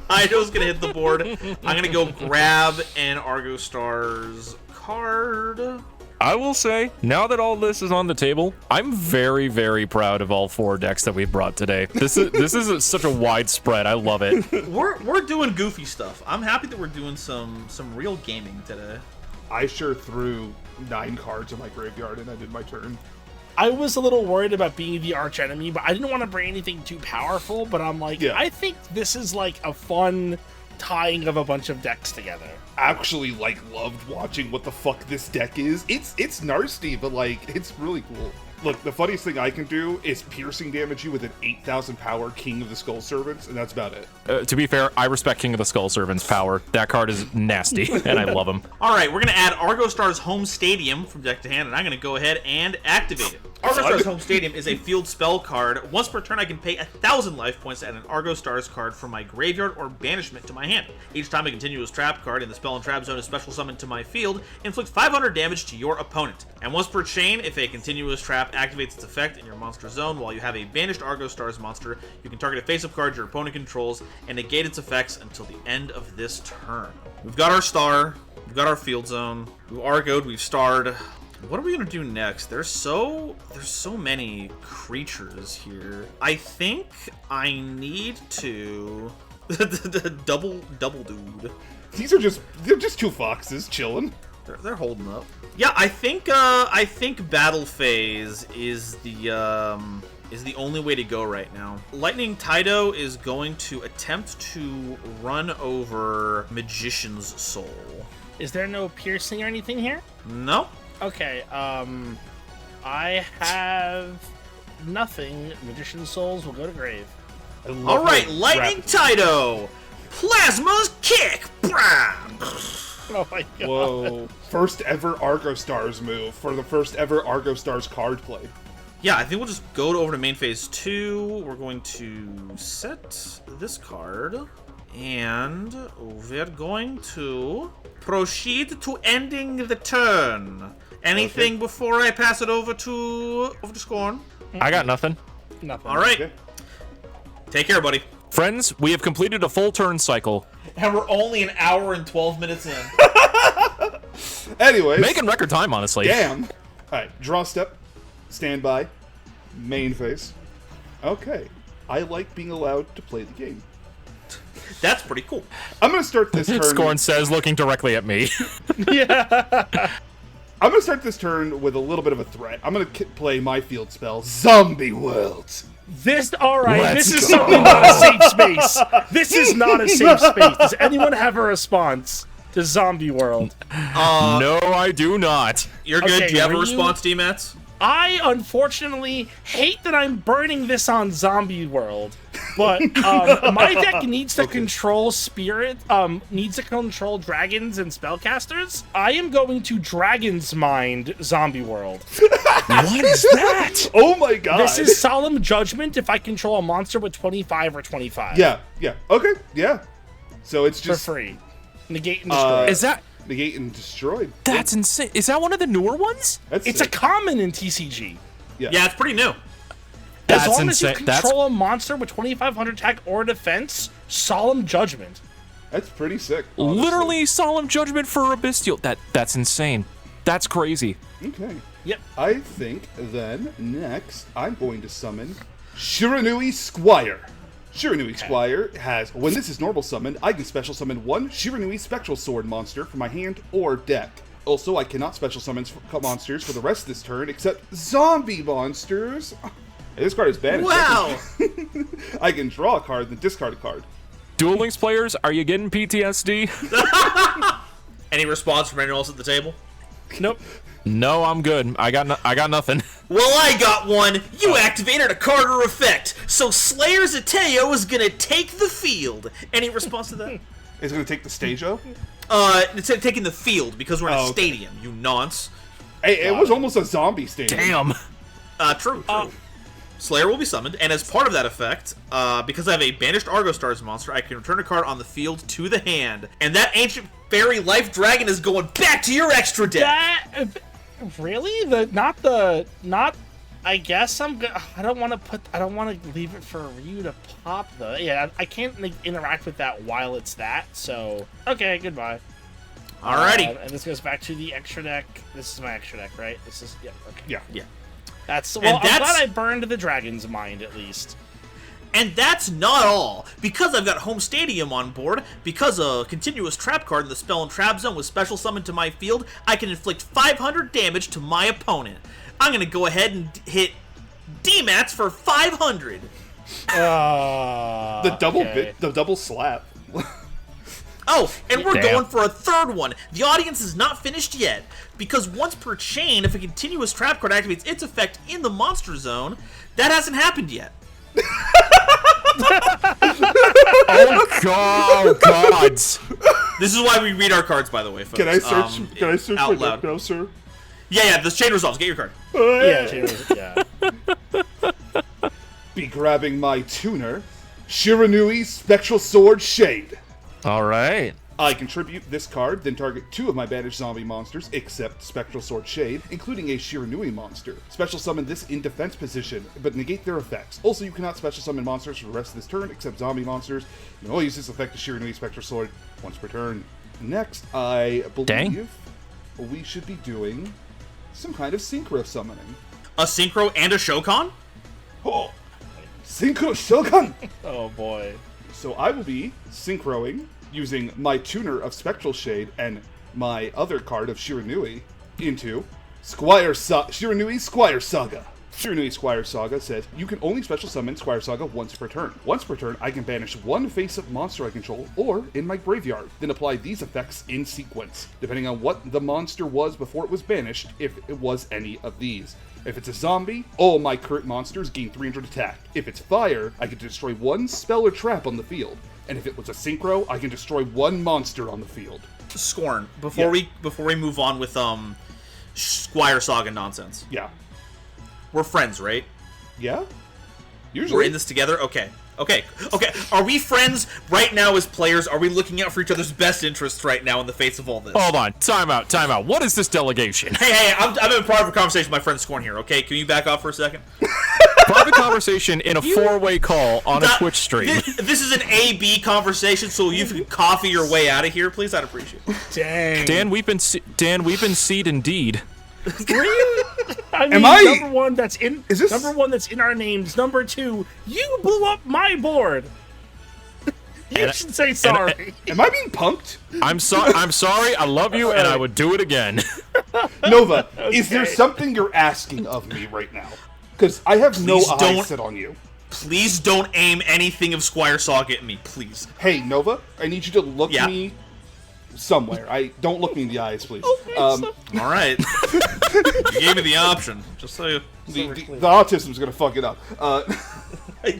I was going to hit the board. I'm going to go grab an Argo Stars card. I will say, now that all this is on the table, I'm very, very proud of all 4 decks that we brought today. This is such a wide spread. I love it. We're doing goofy stuff. I'm happy that we're doing some real gaming today. I sure threw 9 cards in my graveyard and I did my turn. I was a little worried about being the arch enemy, but I didn't want to bring anything too powerful, but I'm like, I think this is like a fun tying of a bunch of decks together. Actually, loved watching what the fuck this deck is. It's nasty, but it's really cool. Look, the funniest thing I can do is piercing damage you with an 8,000 power King of the Skull Servants, and that's about it. To be fair, I respect King of the Skull Servants' power. That card is nasty, and I love him. All right, we're going to add Argo Stars Home Stadium from deck to hand, and I'm going to go ahead and activate it. Argo Stars Home Stadium is a field spell card. Once per turn, I can pay 1,000 life points to add an Argo Stars card from my graveyard or banishment to my hand. Each time a continuous trap card in the spell and trap zone is special summoned to my field, inflict 500 damage to your opponent. And once per chain, if a continuous trap activates its effect in your monster zone while you have a banished Argo Stars monster, you can target a face-up card your opponent controls and negate its effects until the end of this turn. We've got our star, we've got our field zone, we've Argoed, we've starred. What are we gonna do next? There's so many creatures here. I think I need to double dude. They're just two foxes chilling. They're holding up. Yeah, I think battle phase is the only way to go right now. Lightning Taito is going to attempt to run over Magician's Soul. Is there no piercing or anything here? No. Okay, I have nothing. Magician's Souls will go to grave. All right, Lightning Taito! Plasma's Kick! Oh my god. Whoa. First ever Argo Stars move for the first ever Argo Stars card play. Yeah, I think we'll just go over to main phase 2. We're going to set this card, and we're going to proceed to ending the turn. Anything before I pass it over to Scorn? I got nothing. Nothing. All right. Okay. Take care, buddy. Friends, we have completed a full turn cycle. And we're only an hour and 12 minutes in. Anyways. Making record time, honestly. Damn. Alright, draw step. Stand by. Main phase. Okay. I like being allowed to play the game. That's pretty cool. I'm gonna start this turn. Scorn says, looking directly at me. I'm gonna start this turn with a little bit of a threat. I'm gonna play my field spell, Zombie World. Alright, this is certainly not a safe space. This is not a safe space. Does anyone have a response to Zombie World? No, I do not. You're good. Okay, Do you have a were response, D-Mats? I unfortunately hate that I'm burning this on Zombie World, but my deck needs to control needs to control dragons and spellcasters. I am going to Dragon's Mind Zombie World. What is that? Oh my god. This is Solemn Judgment if I control a monster with 25 or 25. Yeah. Okay, yeah. So it's For just free. Negate and destroy. Is that... negate and destroyed. That's insane. Is that one of the newer ones? That's It's sick. a common in TCG. Yeah, it's pretty new. That's As long as you insane. control a monster with 2,500 attack or defense, Solemn Judgment. That's pretty sick. Honestly. Literally Solemn Judgment for a Bestial. That's insane. That's crazy. Okay. Yep. I think then next I'm going to summon Shiranui Squire. Shiranui Squire has, when this is normal summoned, I can special summon one Shiranui Spectral Sword monster from my hand or deck. Also, I cannot special summon monsters for the rest of this turn except zombie monsters. Hey, this card is bad. Wow. I can draw a card, then discard a card. Duel Links players, are you getting PTSD? Any response from anyone else at the table? Nope. No, I'm good. I got nothing. Well, I got one. You activated a card or effect, so Slayer Zeteo is gonna take the field. Any response to that? Is it going to take the Stagio? Instead of taking the field, because we're in a okay. stadium, you nonce. Hey, it was almost a zombie stadium. Damn. True. Slayer will be summoned, and as part of that effect, because I have a banished Argo Stars monster, I can return a card on the field to the hand. And that Ancient Fairy Life Dragon is going back to your extra deck! Really? I guess I don't want to leave it for Ryu to pop though. Yeah, I can't interact with that while it's that. So okay, goodbye. Alrighty. And this goes back to the extra deck. This is my extra deck, right? This is okay. Yeah. I'm that's- glad I burned the Dragon's Mind at least. And that's not all. Because I've got Home Stadium on board, because a continuous trap card in the spell and trap zone was special summoned to my field, I can inflict 500 damage to my opponent. I'm going to go ahead and hit D-Mats for 500. The double slap. Oh, and we're Damn. going for a third one. The audience is not finished yet, because once per chain, if a continuous trap card activates its effect in the monster zone, that hasn't happened yet. Oh gods. This is why we read our cards, by the way, folks. Can I search out my loud. deck now, sir? Yeah, the chain resolves. Get your card. Yeah. Be grabbing my tuner, Shiranui Spectral Sword Shade. All right. I contribute this card, then target 2 of my banished zombie monsters, except Spectral Sword Shade, including a Shiranui monster. Special summon this in defense position, but negate their effects. Also, you cannot special summon monsters for the rest of this turn, except zombie monsters. You can only use this effect to Shiranui Spectral Sword once per turn. Next, I believe we should be doing some kind of synchro summoning. A synchro and a Shokan? Oh, synchro Shogun! Oh boy. So I will be synchroing using my tuner of Spectral Shade and my other card of Shiranui into Shiranui Squire Saga. Shiranui Squire Saga says, you can only special summon Squire Saga once per turn. Once per turn, I can banish 1 face-up monster I control or in my graveyard, then apply these effects in sequence, depending on what the monster was before it was banished, if it was any of these. If it's a zombie, all my current monsters gain 300 attack. If it's fire, I can destroy 1 spell or trap on the field. And if it was a synchro, I can destroy 1 monster on the field. Scorn. Before we move on with Squire Saga nonsense. Yeah. We're friends, right? Yeah? Usually. We're in this together? Okay. Are we friends right now as players? Are we looking out for each other's best interests right now in the face of all this? Hold on. Time out. What is this delegation? Hey, I'm in a private conversation with my friend Scorn here, okay? Can you back off for a second? Private conversation in a 4-way call on a Twitch stream. This is an A-B conversation, so you can coffee your way out of here, please. I'd appreciate it. Dang. Dan, we've been seed indeed. I mean, number one that's in our names. Number 2, you blew up my board. You should say sorry. Am I being punked? I'm sorry. I love you, and I would do it again. Nova, is there something you're asking of me right now? Because I have no eyes set on you. Please don't aim anything of Squire Saga at me, please. Hey, Nova, I need you to look me somewhere. Don't look me in the eyes, please. All right. You gave me the option, just so you. The autism's gonna fuck it up.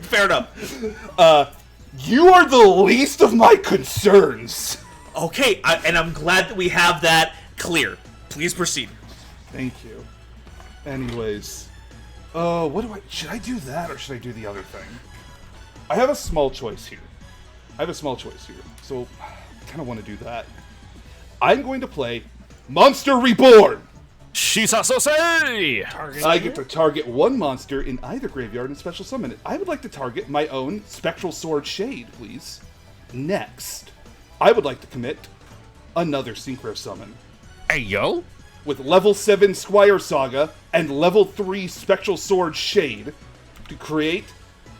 Fair enough. You are the least of my concerns. Okay, and I'm glad that we have that clear. Please proceed. Thank you. Anyways, should I do that or should I do the other thing? I have a small choice here. So I kind of want to do that. I'm going to play Monster Reborn. Shisasose! I get to target 1 monster in either graveyard and special summon it. I would like to target my own Spectral Sword Shade, please. Next, I would like to commit another Synchro Summon. Hey, yo! With level 7 Squire Saga and level 3 Spectral Sword Shade to create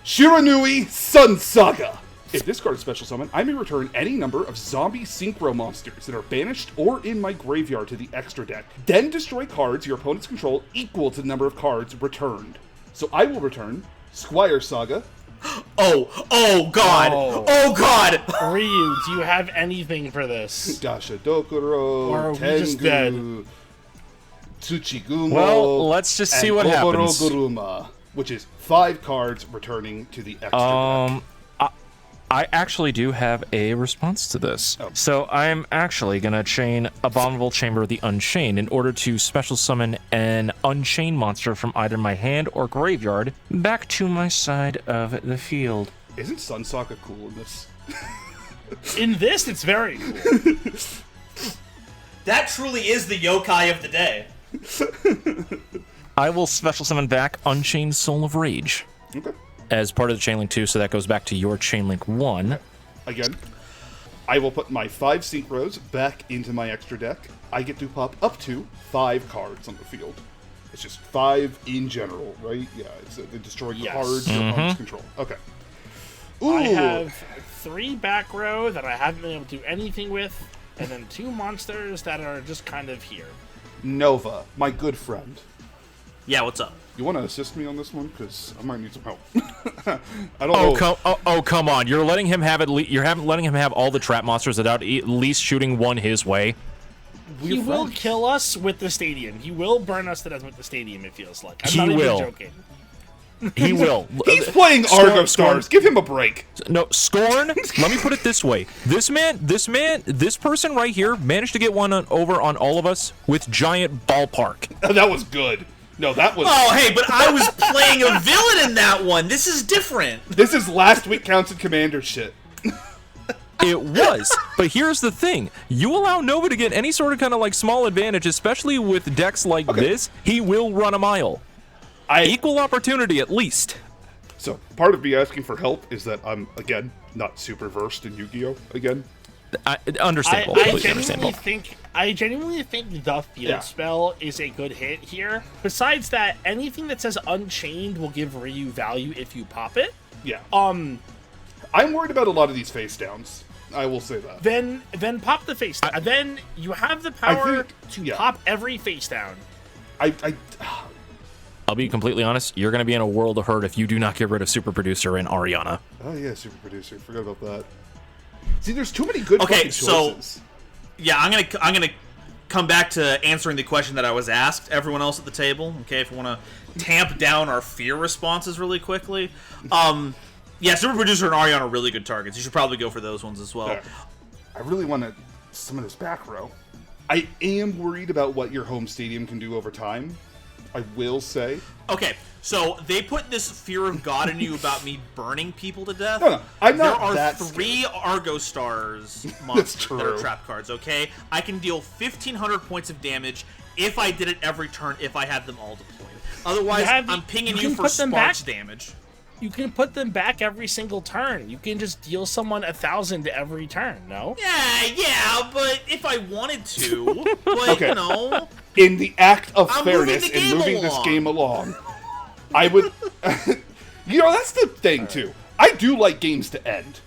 Shiranui Sun Saga. If this card is special summon, I may return any number of zombie synchro monsters that are banished or in my graveyard to the extra deck. Then destroy cards your opponents control equal to the number of cards returned. So I will return Squire Saga. Oh God! Oh God! Ryu, do you have anything for this? Dasha Dokuro, Or are we Tengu, just dead? Tsuchigumo, Well, let's just see and what Oboro happens. Guruma, which is 5 cards returning to the extra deck. I actually do have a response to this. Oh. So I'm actually going to chain Abominable Chamber of the Unchained in order to special summon an Unchained monster from either my hand or graveyard back to my side of the field. Isn't Sun Saga cool in this? In this, it's very cool. That truly is the yokai of the day. I will special summon back Unchained Soul of Rage. Okay. As part of the Chainlink 2, so that goes back to your Chainlink 1. Again, I will put my 5 Synchros back into my extra deck. I get to pop up to 5 cards on the field. It's just 5 in general, right? Yeah, it's they destroy cards your opponents control. Okay. Ooh. I have 3 back row that I haven't been able to do anything with, and then 2 monsters that are just kind of here. Nova, my good friend. Yeah, what's up? You want to assist me on this one? Because I might need some help. I don't know. Come on! You're letting him have letting him have all the trap monsters without at least shooting one his way. He will kill us with the stadium. He will burn us to death with the stadium. It feels like. I'm He not will. even joking. He will. He's playing Argo Stars. Give him a break. No, Scorn. Let me put it this way: this person right here managed to get one over on all of us with Giant Ballpark. That was good. No, that was. Oh, hey, but I was playing a villain in that one. This is different. This is last week counts and commander shit. It was, but here's the thing: you allow Nova to get any sort of kind of like small advantage, especially with decks like this, he will run a mile. Equal opportunity, at least. So part of me asking for help is that I'm again not super versed in Yu-Gi-Oh. Again. Understandable. I genuinely think the field spell is a good hit here. Besides that, anything that says Unchained will give Ryu value if you pop it. Yeah. I'm worried about a lot of these face downs. I will say that. Then pop the face down. Then you have the power to pop every face down. I'll be completely honest, you're going to be in a world of hurt if you do not get rid of Super Producer and Ariana. Oh yeah, Super Producer. Forgot about that. See, there's too many good choices. So yeah, I'm gonna come back to answering the question that I was asked. Everyone else at the table, okay? If you want to tamp down our fear responses really quickly, yeah, Super Producer and Ariana are really good targets. You should probably go for those ones as well. Right. I really want to summon this back row. I am worried about what your home stadium can do over time. I will say. Okay, so they put this fear of God in you about me burning people to death. No, I'm not. There are 3 Argo Stars monsters that are trap cards, okay? I can deal 1,500 points of damage if I did it every turn, if I had them all deployed. Otherwise, I'm pinging you for sparks damage. You can put them back every single turn. You can just deal someone 1,000 every turn, no? Yeah, but if I wanted to, but, you know... In the act of fairness in moving this game along, I would... you know, that's the thing, too. I do like games to end.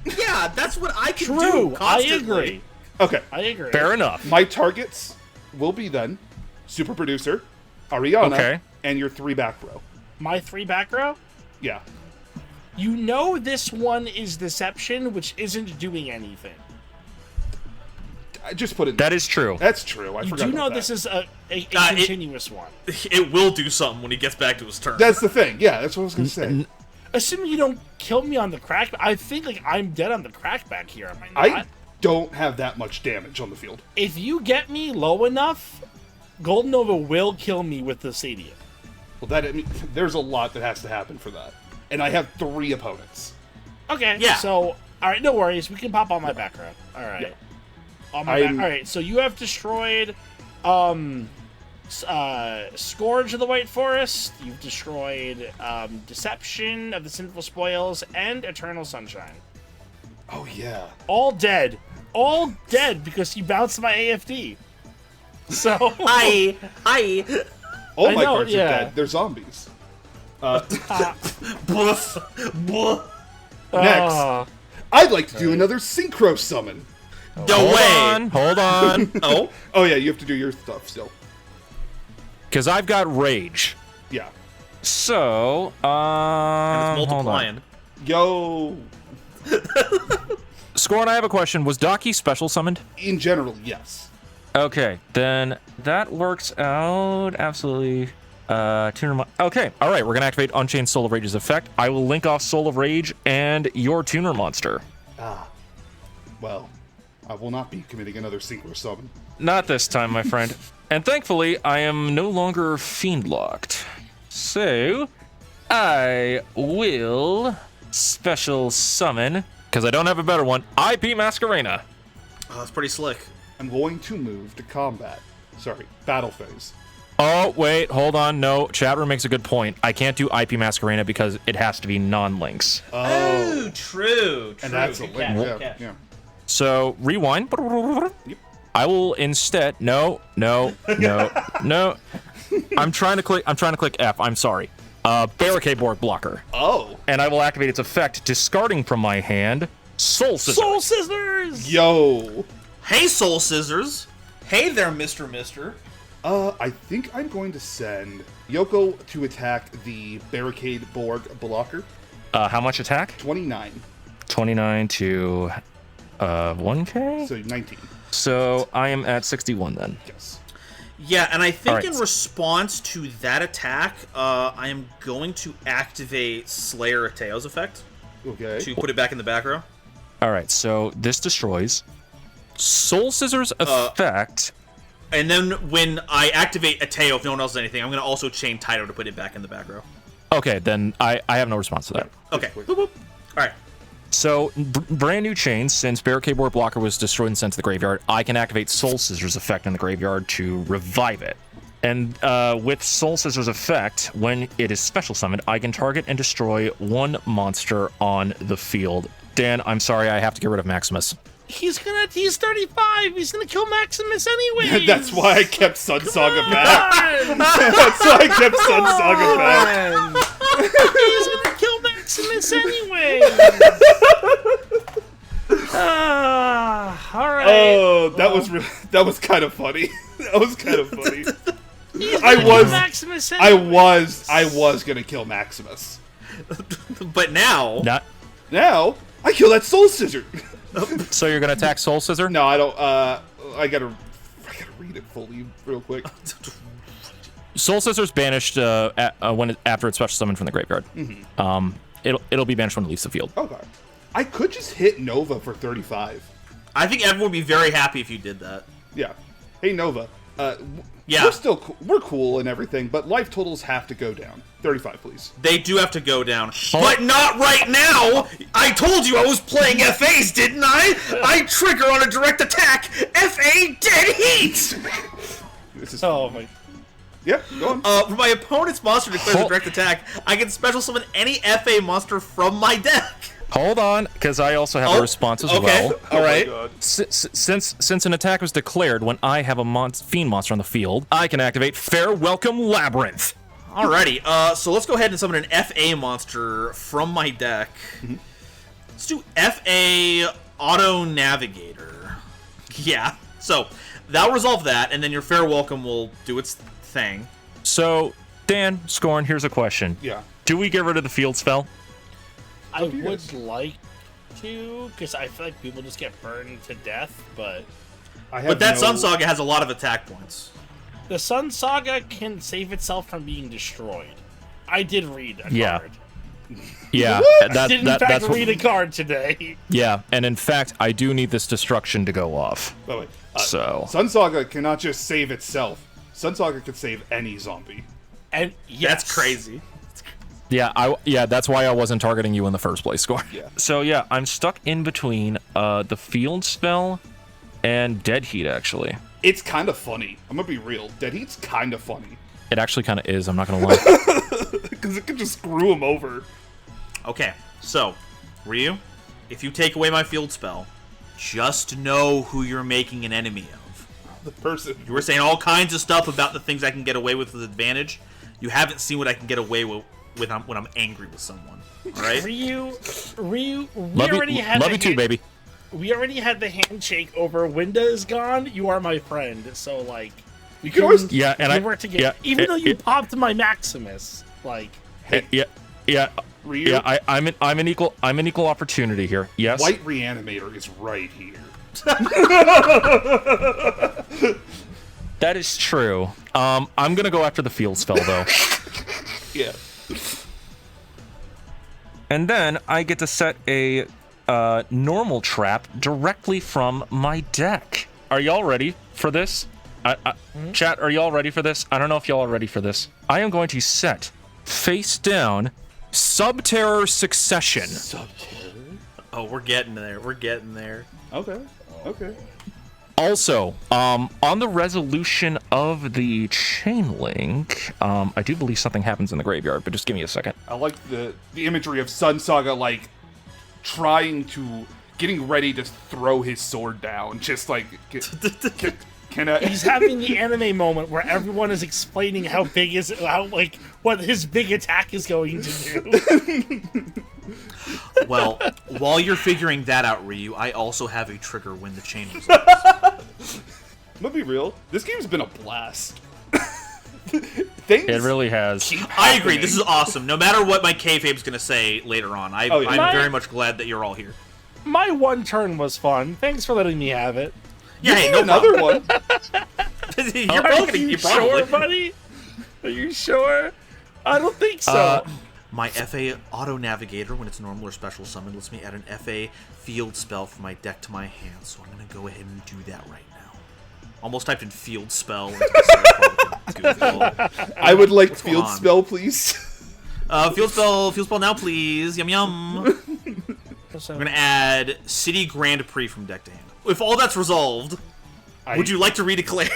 Yeah, that's what I can do constantly. I agree. Okay. I agree. Fair enough. My targets will be then Super Producer, Ariana, and your 3 back row. My 3 back row? Yeah. You know this one is Deception, which isn't doing anything. I just put it. That is true. That's true. I forgot. You do know about this that. is a continuous one. It will do something when he gets back to his turn. That's the thing. Yeah, that's what I was gonna say. Assuming you don't kill me on the crack, I think like I'm dead on the crackback here. Am I not? I don't have that much damage on the field. If you get me low enough, Golden Nova will kill me with the stadium. Well, I mean, there's a lot that has to happen for that, and I have 3 opponents. Okay. Yeah. So, all right, no worries. We can pop on my back row. All right. Yeah. On my back. All right. So you have destroyed, Scourge of the White Forest. You've destroyed Deception of the Sinful Spoils and Eternal Sunshine. Oh yeah. All dead. All dead because you bounced my AFD. So. Hi. All my cards are dead. They're zombies. Bluff. Next, I'd like to do another Synchro Summon. Hold on. Oh yeah, you have to do your stuff still. Because I've got Rage. Yeah. So, And it's multiplying. Yo. Scorn, I have a question. Was Daki special summoned? In general, yes. Okay, then that works out absolutely. Okay, all right. We're gonna activate Unchained Soul of Rage's effect. I will link off Soul of Rage and your tuner monster. Well, I will not be committing another Synchro Summon. Not this time, my friend. And thankfully, I am no longer fiend locked. So, I will special summon, because I don't have a better one, IP Masquerena. Oh, that's pretty slick. I'm going to move to combat. Sorry, battle phase. Oh, wait, hold on. No, chat room makes a good point. I can't do IP Masquerena because it has to be non-links. Oh, true. And that's a link. Yeah. So, rewind. Yep. I will instead... No. I'm trying to click F. I'm sorry. Barricade Board Blocker. Oh. And I will activate its effect, discarding from my hand Soul Scissors. Soul Scissors! Yo. Hey, Soul Scissors. Hey there, Mr. I think I'm going to send Yoko to attack the Barricade Board Blocker. How much attack? 29. 29 to 1k? So 19. So I am at 61 then. Yes. Yeah, and I think All right. in response to that attack, I am going to activate Slayer Ateo's effect Okay. to put it back in the back row. All right, so this destroys. Soul Scissors effect. And then when I activate Ateo, if no one else does anything, I'm going to also chain Taito to put it back in the back row. Okay, then I have no response to that. Okay. Boop, boop. All right. So, brand new chain, since Barricade Board Blocker was destroyed and sent to the graveyard, I can activate Soul Scissors effect in the graveyard to revive it. And with Soul Scissors effect, when it is special summoned, I can target and destroy one monster on the field. Dan, I'm sorry, I have to get rid of Maximus. He's 35. He's gonna kill Maximus anyway. That's why I kept Sun Saga back. That's why I kept Sun Saga back. He's gonna kill Maximus anyway. All right. Oh, that was kind of funny. That was kind of funny. He's I gonna was- kill Maximus anyway. I was gonna kill Maximus. But now... Not. Now I kill that Soul Scissor. So you're gonna attack Soul Scissor? No, I don't. I gotta read it fully real quick. Soul Scissor's banished after it's special summoned from the graveyard. It'll be banished when it leaves the field. Okay. I could just hit Nova for 35. I think everyone would be very happy if you did that. Yeah. Hey Nova. Yeah. We're still we're cool and everything, but life totals have to go down. 35, please. They do have to go down. But not right now! I told you I was playing FAs, didn't I? I trigger on a direct attack, FA dead heat! This is Oh my. yeah. Go on. For my opponent's monster declares a direct attack, I can special summon any FA monster from my deck. Hold on, because I also have a response as okay. well. All right. Oh my God. Since an attack was declared when I have a fiend monster on the field, I can activate Fair Welcome Labyrinth. Alrighty, so let's go ahead and summon an FA monster from my deck. Let's do FA Auto Navigator. Yeah, so that'll resolve that, and then your Fair Welcome will do its thing. So, Dan, Scorn, here's a question. Yeah. Do we get rid of the field spell? I you would guys. like to, because I feel like people just get burned to death, but I have But that no- Sun Saga has a lot of attack points. the Sun Saga can save itself from being destroyed. I did read a Yeah. card. Yeah, Did in fact that's read a card today. Yeah, and in fact, I do need this destruction to go off. By the way, So, Sun Saga cannot just save itself. Sun Saga can save any zombie. And yes, That's crazy. yeah, that's why I wasn't targeting you in the first place, Scorn. Yeah. So yeah, I'm stuck in between the field spell and Dead Heat. Actually, It's kind of funny. I'm gonna be real. Dead Heat's kind of funny it actually kind of is. I'm not gonna lie. because it can just screw him over. Okay, so, Ryu, if you take away my field spell, just know who you're making an enemy of. The person. You were saying all kinds of stuff about the things I can get away with advantage. You haven't seen what I can get away with when I'm angry with someone. All right? Ryu, we love already you, had love the you too, hand- baby. We already had the handshake over Winda is gone. You are my friend, so like we can always- Yeah, and we I work together. yeah, Even though you it- popped my Maximus, like yeah. Ryu? Yeah, I'm an equal opportunity here. Yes. White Reanimator is right here. That is true. I'm gonna go after the field spell though. Yeah. And then I get to set a normal trap directly from my deck. Are y'all ready for this? Chat, are y'all ready for this? I don't know if y'all are ready for this. I am going to set face down Subterror Succession. Oh, we're getting there. We're getting there. Okay. Okay. Also, on the resolution of the chain link, I do believe something happens in the graveyard, but just give me a second. I like the imagery of Sun Saga like getting ready to throw his sword down, just like can I? he's having the anime moment where everyone is explaining what his big attack is going to do. Well, while you're figuring that out, Ryu, I also have a trigger when the chain resolves. I'm gonna be real. This game's been a blast. Things It really has. keep I agree. happening. This is awesome. No matter what my kayfabe's going to say later on, Oh, yeah. I'm very much glad that you're all here. My one turn was fun. Thanks for letting me have it. Yeah, hey, no another problem. one. Are you sure, buddy? Are you sure? I don't think so. My FA Auto Navigator, when it's normal or special summon, lets me add an FA field spell from my deck to my hand. So I'm going to go ahead and do that right now. Almost typed in field spell. I would like field spell, please. Field spell now, please. Yum yum. We're going to add City Grand Prix from deck to hand. If all that's resolved, would you like to redeclare?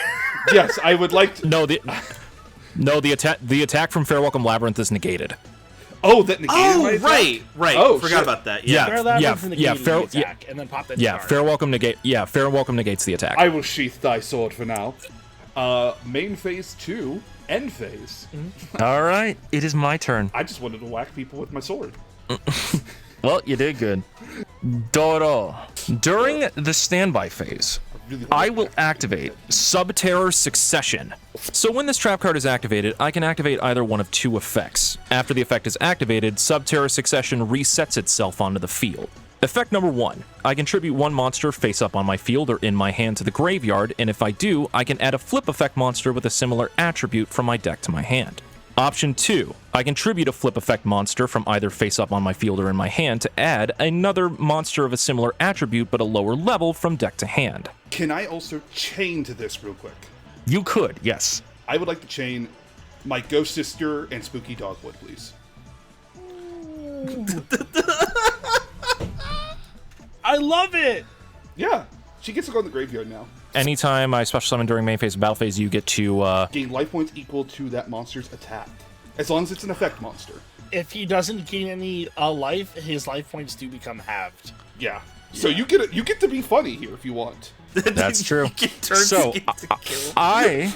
Yes, I would like to. No, the attack from Fair Welcome Labyrinth is negated. Oh, that negated my attack? right. Oh, forgot about that. Yeah, Fair Labyrinth negated the attack, and then pop that card. Fair Welcome negates the attack. I will sheath thy sword for now. Main phase 2, end phase. All right, it is my turn. I just wanted to whack people with my sword. Well, you did good. Doro. During the standby phase, I will activate Subterror Succession. So when this trap card is activated, I can activate either one of two effects. After the effect is activated, Subterror Succession resets itself onto the field. Effect number 1, I contribute one monster face up on my field or in my hand to the graveyard, and if I do, I can add a flip effect monster with a similar attribute from my deck to my hand. Option 2, I contribute a flip effect monster from either face up on my field or in my hand to add another monster of a similar attribute but a lower level from deck to hand. Can I also chain to this real quick? You could, yes. I would like to chain my Ghost Sister and Spooky Dogwood, please. I love it! Yeah, she gets to go in the graveyard now. Anytime I special summon during main phase and battle phase, you get to gain life points equal to that monster's attack, as long as it's an effect monster. If he doesn't gain any life, his life points do become halved. Yeah. So you get to be funny here if you want. That's true. So I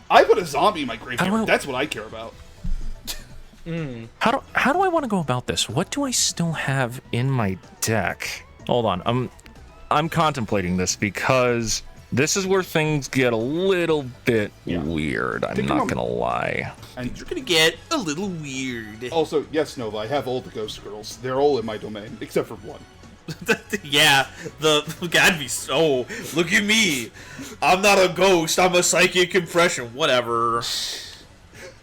put a zombie in my graveyard. That's what I care about. How do I want to go about this? What do I still have in my deck? Hold on. I'm contemplating this because this is where things get a little bit weird. I'm not gonna lie. And you're gonna get a little weird. Also, yes, Nova, I have all the ghost girls. They're all in my domain, except for one. Yeah, God be so. Look at me. I'm not a ghost. I'm a psychic impression. Whatever.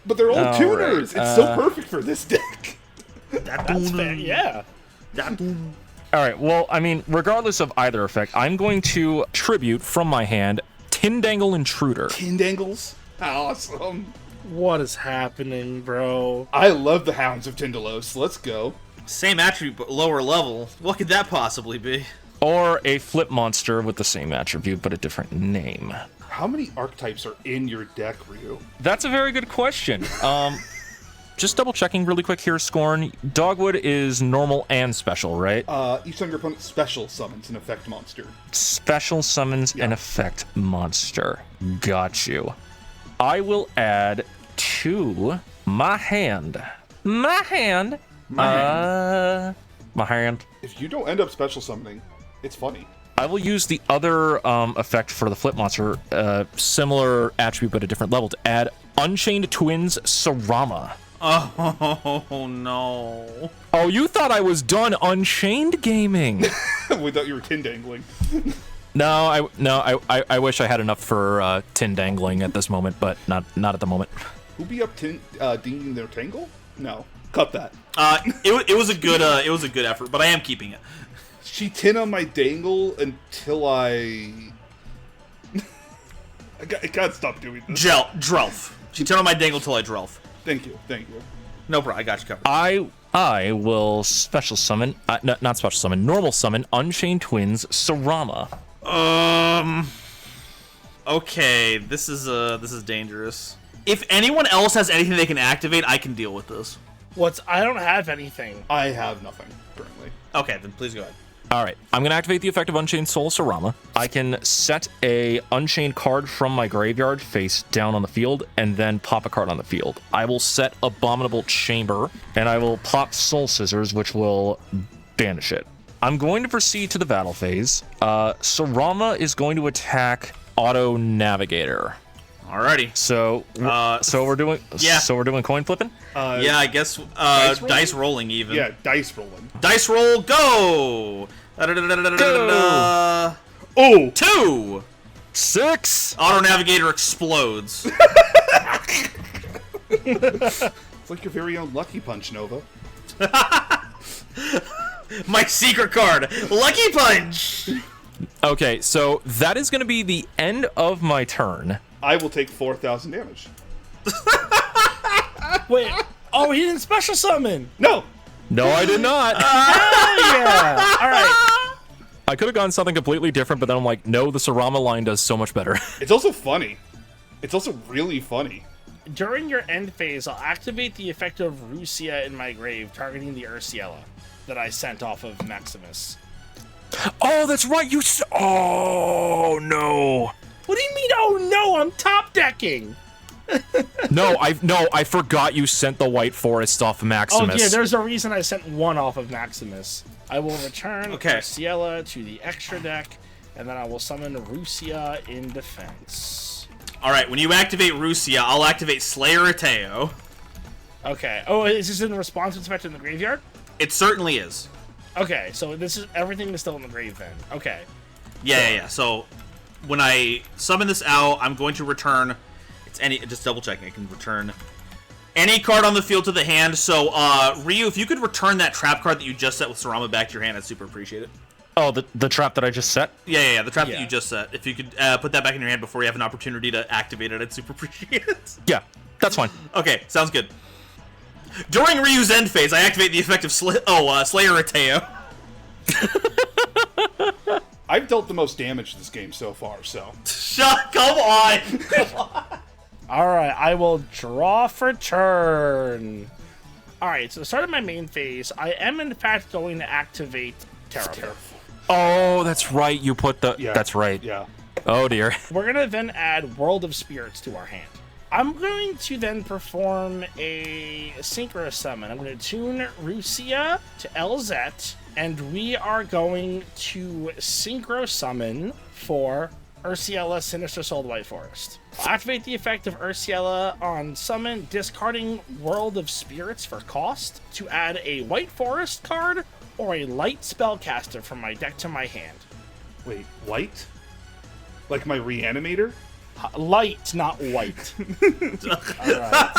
But they're all tuners. Right. It's so perfect for this deck. That's fair. Yeah. All right, well, I mean, regardless of either effect, I'm going to tribute from my hand Tindangle Intruder. Tindangles? Awesome. What is happening, bro? I love the Hounds of Tindalos. Let's go. Same attribute, but lower level. What could that possibly be? Or a flip monster with the same attribute, but a different name. How many archetypes are in your deck, Ryu? That's a very good question. Just double checking really quick here, Scorn. Dogwood is normal and special, right? Each time your opponent special summons an effect monster. Special summons an effect monster. Got you. I will add to my hand. My hand. If you don't end up special summoning, it's funny. I will use the other effect for the flip monster, similar attribute but a different level, to add Unchained Twins Sarama. Oh no! Oh, you thought I was done Unchained gaming? We thought you were Tindangling. No, I wish I had enough for Tindangling at this moment, but not at the moment. Who be up dinging their tangle? No, cut that. It was a good effort, but I am keeping it. She tin on my dangle until I can't stop doing this. Drelf. She tin on my dangle till I drelf. Thank you. No problem, I got you covered. I will special summon, not special summon, normal summon Unchained Twins Sarama. Okay, this is dangerous. If anyone else has anything they can activate, I can deal with this. I don't have anything. I have nothing currently. Okay, then please go ahead. All right, I'm going to activate the effect of Unchained Soul Sarama. I can set a Unchained card from my graveyard face down on the field and then pop a card on the field. I will set Abominable Chamber, and I will pop Soul Scissors, which will banish it. I'm going to proceed to the battle phase. Sarama is going to attack Auto Navigator. Alrighty. So we're doing So we're doing coin flipping. Yeah, I guess dice rolling even. Yeah, dice rolling. Dice roll, go. Go. Oh, 2. 6. Auto Navigator explodes. It's like your very own Lucky Punch, Nova. My secret card, Lucky Punch. Okay, so that is going to be the end of my turn. I will take 4,000 damage. Wait. Oh, he didn't special summon. No! No, I did not. Hell yeah. All right. I could have gone something completely different, but then I'm like, no, the Sarama line does so much better. It's also funny. It's also really funny. During your end phase, I'll activate the effect of Rusia in my grave, targeting the Ursiella that I sent off of Maximus. Oh, that's right. Oh, no. What do you mean, oh no, I'm top decking? No, I forgot you sent the White Forest off of Maximus. Oh yeah, there's a reason I sent one off of Maximus. I will return Ursiella to the extra deck, and then I will summon Rusia in defense. Alright, when you activate Rusia, I'll activate Slayer Ateo. Okay. Oh, is this in response to its effect in the graveyard? It certainly is. Okay, so this is everything is still in the grave then. Okay. Yeah. So when I summon this out, I'm going to return. It's any. Just double checking. I can return any card on the field to the hand. So Ryu, if you could return that trap card that you just set with Sarama back to your hand, I'd super appreciate it. Oh, the trap that I just set? Yeah. The trap that you just set. If you could put that back in your hand before you have an opportunity to activate it, I'd super appreciate it. Yeah, that's fine. Okay, sounds good. During Ryu's end phase, I activate the effect of Slayer Ateo. I've dealt the most damage this game so far, so... Come on! Alright, I will draw for turn. Alright, so the start of my main phase, I am in fact going to activate Terraform. Oh, that's right. You put the... Yeah. That's right. Yeah. Oh, dear. We're going to then add World of Spirits to our hand. I'm going to then perform a Synchro Summon. I'm going to tune Rusia to LZ, and we are going to Synchro Summon for Ursiella Sinister Souled White Forest. I'll activate the effect of Ursiella on summon, discarding World of Spirits for cost to add a White Forest card or a Light Spellcaster from my deck to my hand. Wait, white? Like my Reanimator? Light, not white. Alright.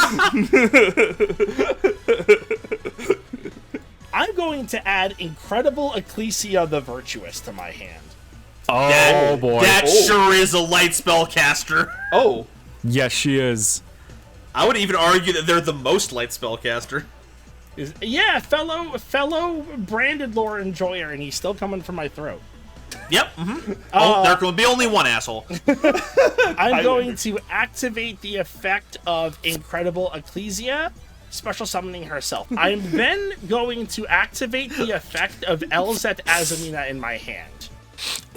I'm going to add Incredible Ecclesia the Virtuous to my hand. Oh, boy. That sure is a light spellcaster. Oh. Yes, she is. I would even argue that they're the most light spellcaster. Yeah, fellow branded lore enjoyer, and he's still coming for my throat. Yep. There can be only one asshole. I'm going to activate the effect of Incredible Ecclesia, special summoning herself. I'm then going to activate the effect of Elzet Azamina in my hand.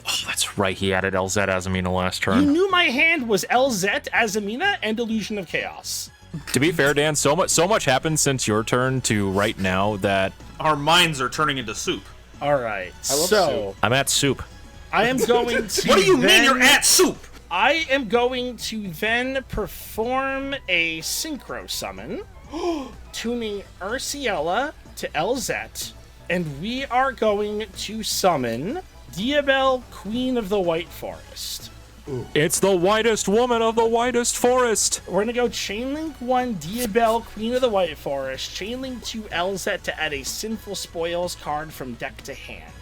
Oh, that's right. He added LZ Azamina last You turn. knew my hand was Elzet Azamina and Illusion of Chaos. To be fair, Dan, so much happened since your turn to right now that Our minds are turning into soup. All right, I love so I'm at soup. I am going to. What do you mean then- you're at soup? I am going to then perform a Synchro Summon, tuning Ursiella to LZ, and we are going to summon Diabel, Queen of the White Forest. It's the whitest woman of the whitest forest. We're going to go Chainlink 1, Diabel, Queen of the White Forest, Chainlink 2, LZ to add a Sinful Spoils card from deck to hand.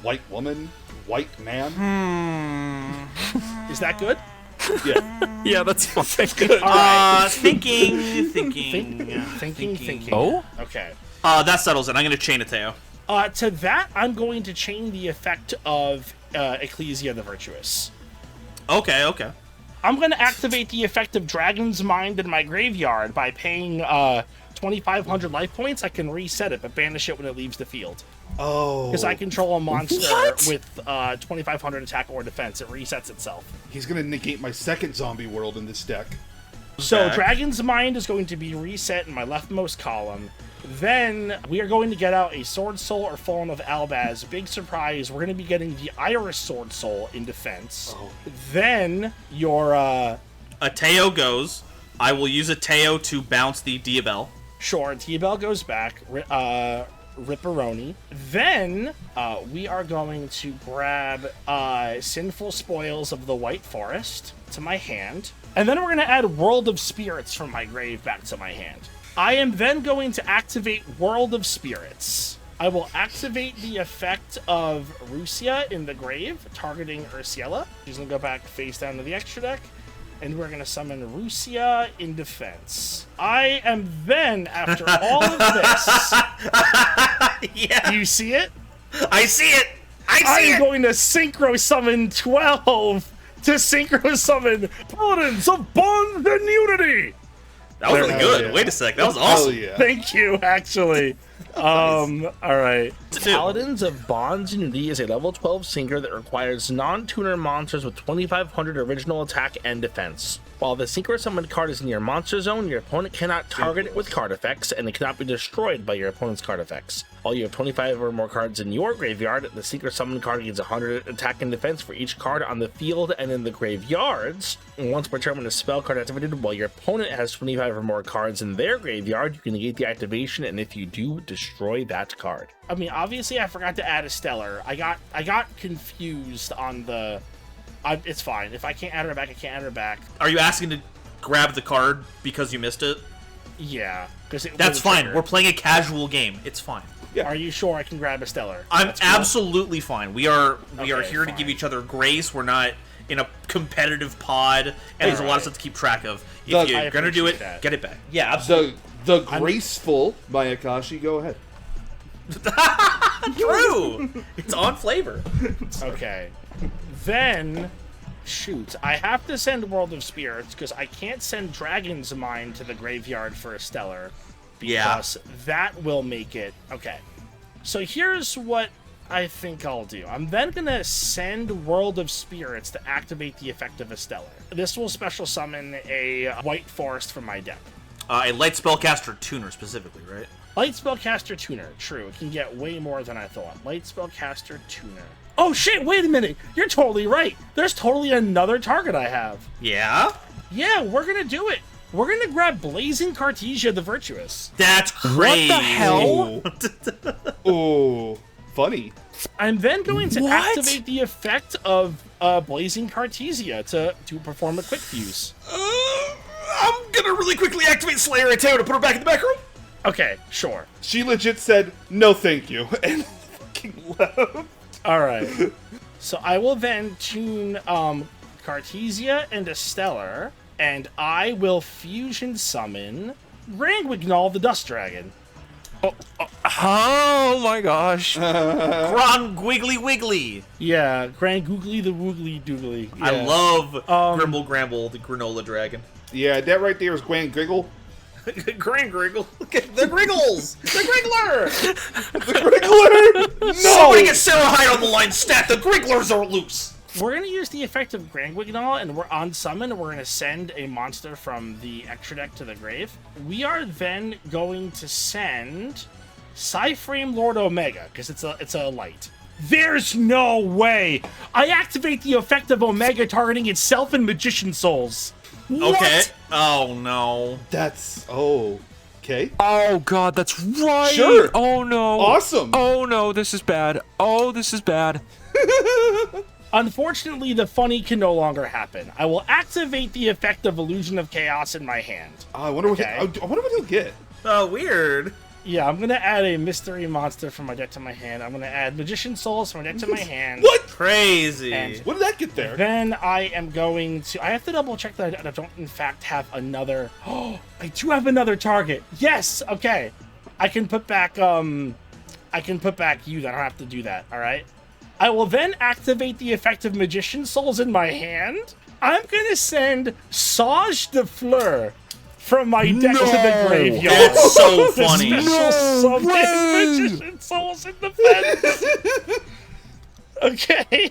White woman? White man? Is that good? Yeah. Yeah, that's fine. Good. Thinking. Oh? Okay. That settles it. I'm going to chain Ateo. To that, I'm going to chain the effect of Ecclesia the Virtuous. Okay. I'm going to activate the effect of Dragon's Mind in my graveyard by paying 2,500 life points. I can reset it, but banish it when it leaves the field. Oh. Because I control a monster What? with 2,500 attack or defense. It resets itself. He's gonna negate my second zombie world in this deck. So Okay. Dragon's Mind is going to be reset in my leftmost column. Then we are going to get out a Sword Soul or Fallen of Albaz. Big surprise, we're going to be getting the Iris Sword Soul in defense. Oh. Then your, Ateo goes. I will use Ateo to bounce the Diabel. sure, T-Bell goes back. Ripperoni. Then we are going to grab Sinful Spoils of the White Forest to my hand. And then we're going to add World of Spirits from my grave back to my hand. I am then going to activate World of Spirits. I will activate the effect of Rusia in the grave, targeting Ursiella. She's going to go back face down to the extra deck. And we're going to summon Rusia in defense. I am then, after all of this... Yeah. You see it? I see it! I'm going to Synchro Summon 12 to Synchro Summon Paladins of Bond and Unity! That was really good. yeah. Wait a sec. That was Hell awesome. yeah. Thank you, actually. All right. Two. Paladins of Bonds and Unity is a level 12 synchro that requires non-tuner monsters with 2500 original attack and defense. While the synchro summoned card is in your monster zone, your opponent cannot target it with card effects, and it cannot be destroyed by your opponent's card effects. While you have 25 or more cards in your graveyard, the synchro summoned card gains 100 attack and defense for each card on the field and in the graveyards. And once per turn when a spell card activated, while your opponent has 25 or more cards in their graveyard, you can negate the activation, and if you do, destroy that card. I mean, obviously I forgot to add a Stellar. I got confused on the... it's fine. If I can't add her back, I can't add her back. Are you asking to grab the card because you missed it? Yeah. That's fine. We're playing a casual game. It's fine. Yeah. Are you sure I can grab a Stellar? I'm That's cool. absolutely fine. We are here fine. to give each other grace. We're not in a competitive pod, and there's a lot of stuff to keep track of. If you're gonna do it, get it back. Yeah, absolutely. The graceful Mayakashi, go ahead. True. It's on flavor. Okay. Then, shoot, I have to send World of Spirits because I can't send Dragon's Mind to the graveyard for a Stellar. Because that will make it... Okay. So here's what I think I'll do. I'm then going to send World of Spirits to activate the effect of a Stellar. This will special summon a White Forest from my deck. A light spellcaster tuner specifically, right? Light Spellcaster Tuner. True, it can get way more than I thought. Light Spellcaster Tuner. Oh shit, wait a minute! You're totally right! There's totally another target I have. Yeah? Yeah, we're gonna do it. We're gonna grab Blazing Cartesia the Virtuous. That's crazy. What the hell? Oh, funny. I'm then going to What? activate the effect of Blazing Cartesia to perform a quick fuse. I'm gonna really quickly activate Slayer and Taylor to put her back in the back room. Okay, sure. She legit said, no thank you, and fucking left. Alright. So I will then tune Cartesia and a Stellar, and I will fusion summon Grangwignall the Dust Dragon. Oh my gosh. Gron Wiggly Wiggly. Yeah, Googly the Woogly Doogly. Yeah. I love Grimble Gramble, the granola dragon. Yeah, that right there is Gwen Griggle. Gran Griggle. The Griggles! The Griggler! The Griggler! No! Somebody get Sarah Hyde on the line stat! The Grigglers are loose! We're going to use the effect of Grangwignall, and we're on summon, and we're going to send a monster from the extra deck to the grave. We are then going to send Psyframe Lord Omega, because it's a light. There's no way! I activate the effect of Omega targeting itself and Magician Souls. Okay. What? Oh, no. That's... Oh. Okay. Oh god, that's right. Sure. Oh no. Awesome. Oh no, this is bad. Oh, this is bad. Unfortunately, the funny can no longer happen. I will activate the effect of Illusion of Chaos in my hand. I wonder what Okay. I wonder what he'll get. Oh, weird. Yeah, I'm going to add a mystery monster from my deck to my hand. I'm going to add Magician Souls from my deck to my hand. What? Crazy. And- What did that get there? Then I am going to... I have to double check that I don't, in fact, have another... Oh, I do have another target. Yes! Okay. I can put back, I can put back you. I don't have to do that, all right? I will then activate the effect of Magician Souls in my hand. I'm going to send Sage de Fleur from my deck to the graveyard. That's so funny. Special summon Magician Souls in the fence. Okay.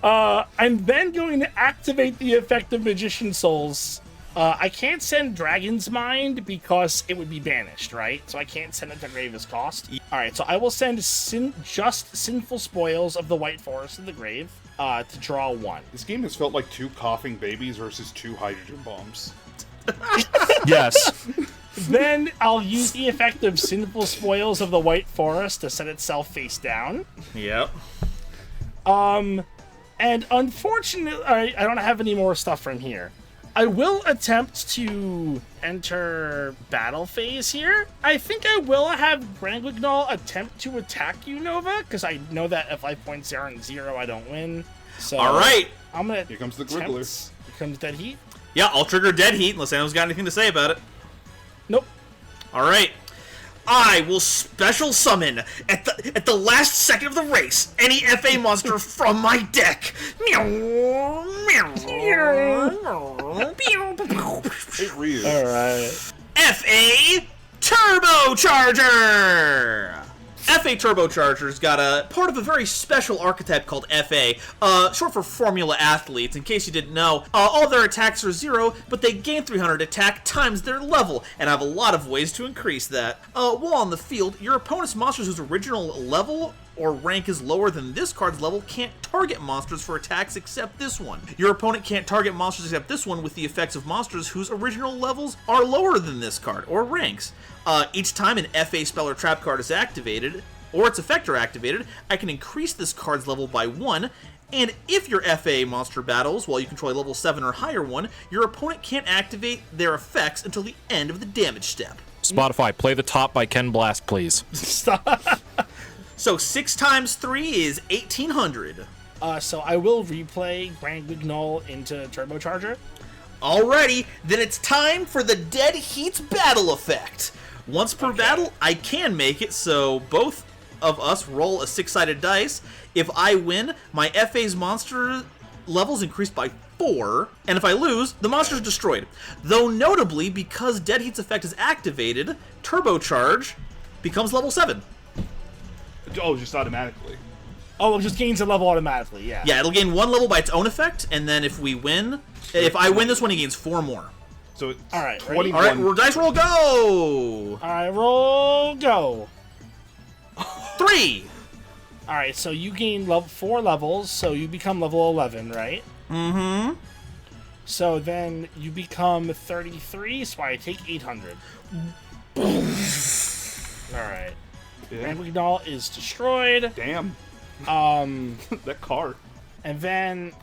I'm then going to activate the effect of Magician Souls. I can't send Dragon's Mind because it would be banished, right? So I can't send it to grave as cost. Alright, so I will send just Sinful Spoils of the White Forest to the grave to draw one. This game has felt like two coughing babies versus two hydrogen bombs. Yes. Then I'll use the effect of Sinful Spoils of the White Forest to set itself face down. Yep. And unfortunately, I don't have any more stuff from here. I will attempt to enter battle phase here. I think I will have Grandwignall attempt to attack you, Nova, because I know that if life points aren't 0, I don't win. So All right. I'm gonna. Here comes the Griggler. Here comes Dead Heat. Yeah, I'll trigger Dead Heat unless anyone's got anything to say about it. Nope. All right. I will special summon at the last second of the race any FA monster from my deck. Meow, meow, Hey, Ryu. All right. FA Turbocharger. FA Turbocharger's got a part of a very special archetype called FA, short for Formula Athletes. In case you didn't know, all their attacks are 0, but they gain 300 attack times their level, and I have a lot of ways to increase that. While on the field, your opponent's monsters whose original level or rank is lower than this card's level can't target monsters for attacks except this one. Your opponent can't target monsters except this one with the effects of monsters whose original levels are lower than this card, or ranks. Each time an FA spell or trap card is activated, or its effect are activated, I can increase this card's level by 1, and if your FA monster battles while you control a level 7 or higher one, your opponent can't activate their effects until the end of the damage step. Spotify, play The Top by Ken Blast, please. Stop. So 6 times 3 is 1800. So I will replay Grandwignall into Turbocharger. Alrighty, then it's time for the Dead Heat's battle effect. Once per battle, I can make it, so both of us roll a 6-sided dice. If I win, my FA's monster levels increase by 4, and if I lose, the monster is destroyed. Though notably, because Dead Heat's effect is activated, Turbocharge becomes level 7. Oh, just automatically. Oh, it just gains a level automatically, yeah. Yeah, it'll gain 1 level by its own effect, and then if I win this one, he gains 4 more. So it's All right, 21. All right, dice roll, go! All right, roll, go. 3! All right, so you gain 4 levels, so you become level 11, right? Mm-hmm. So then you become 33, so I take 800. All right. Yeah. Grandwignall is destroyed. Damn. That card. And then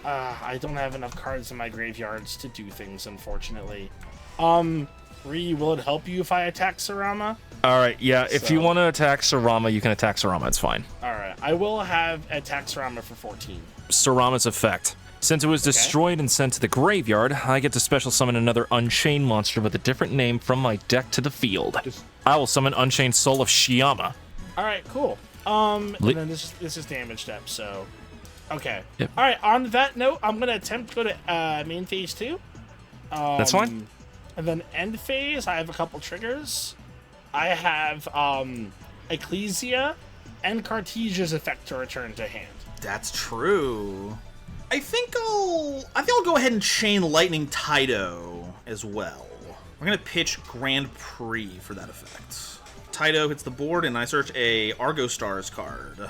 I don't have enough cards in my graveyards to do things, unfortunately. Ree, will it help you if I attack Sarama? All right, yeah, if you So- want to attack Sarama, you can attack Sarama, it's fine. All right, I will have attack Sarama for 14. Sarama's effect. Since it was destroyed and sent to the graveyard, I get to special summon another Unchained monster with a different name from my deck to the field. I will summon Unchained Soul of Shiama. All right, cool. And then this is damage step, so okay. Yep. All right. On that note, I'm gonna attempt to go to main phase 2. That's fine. And then end phase, I have a couple triggers. I have Ecclesia and Cartesia's effect to return to hand. That's true. I think I'll go ahead and chain Lightning Taito as well. We're gonna pitch Grand Prix for that effect. Taito hits the board, and I search a Argo Stars card.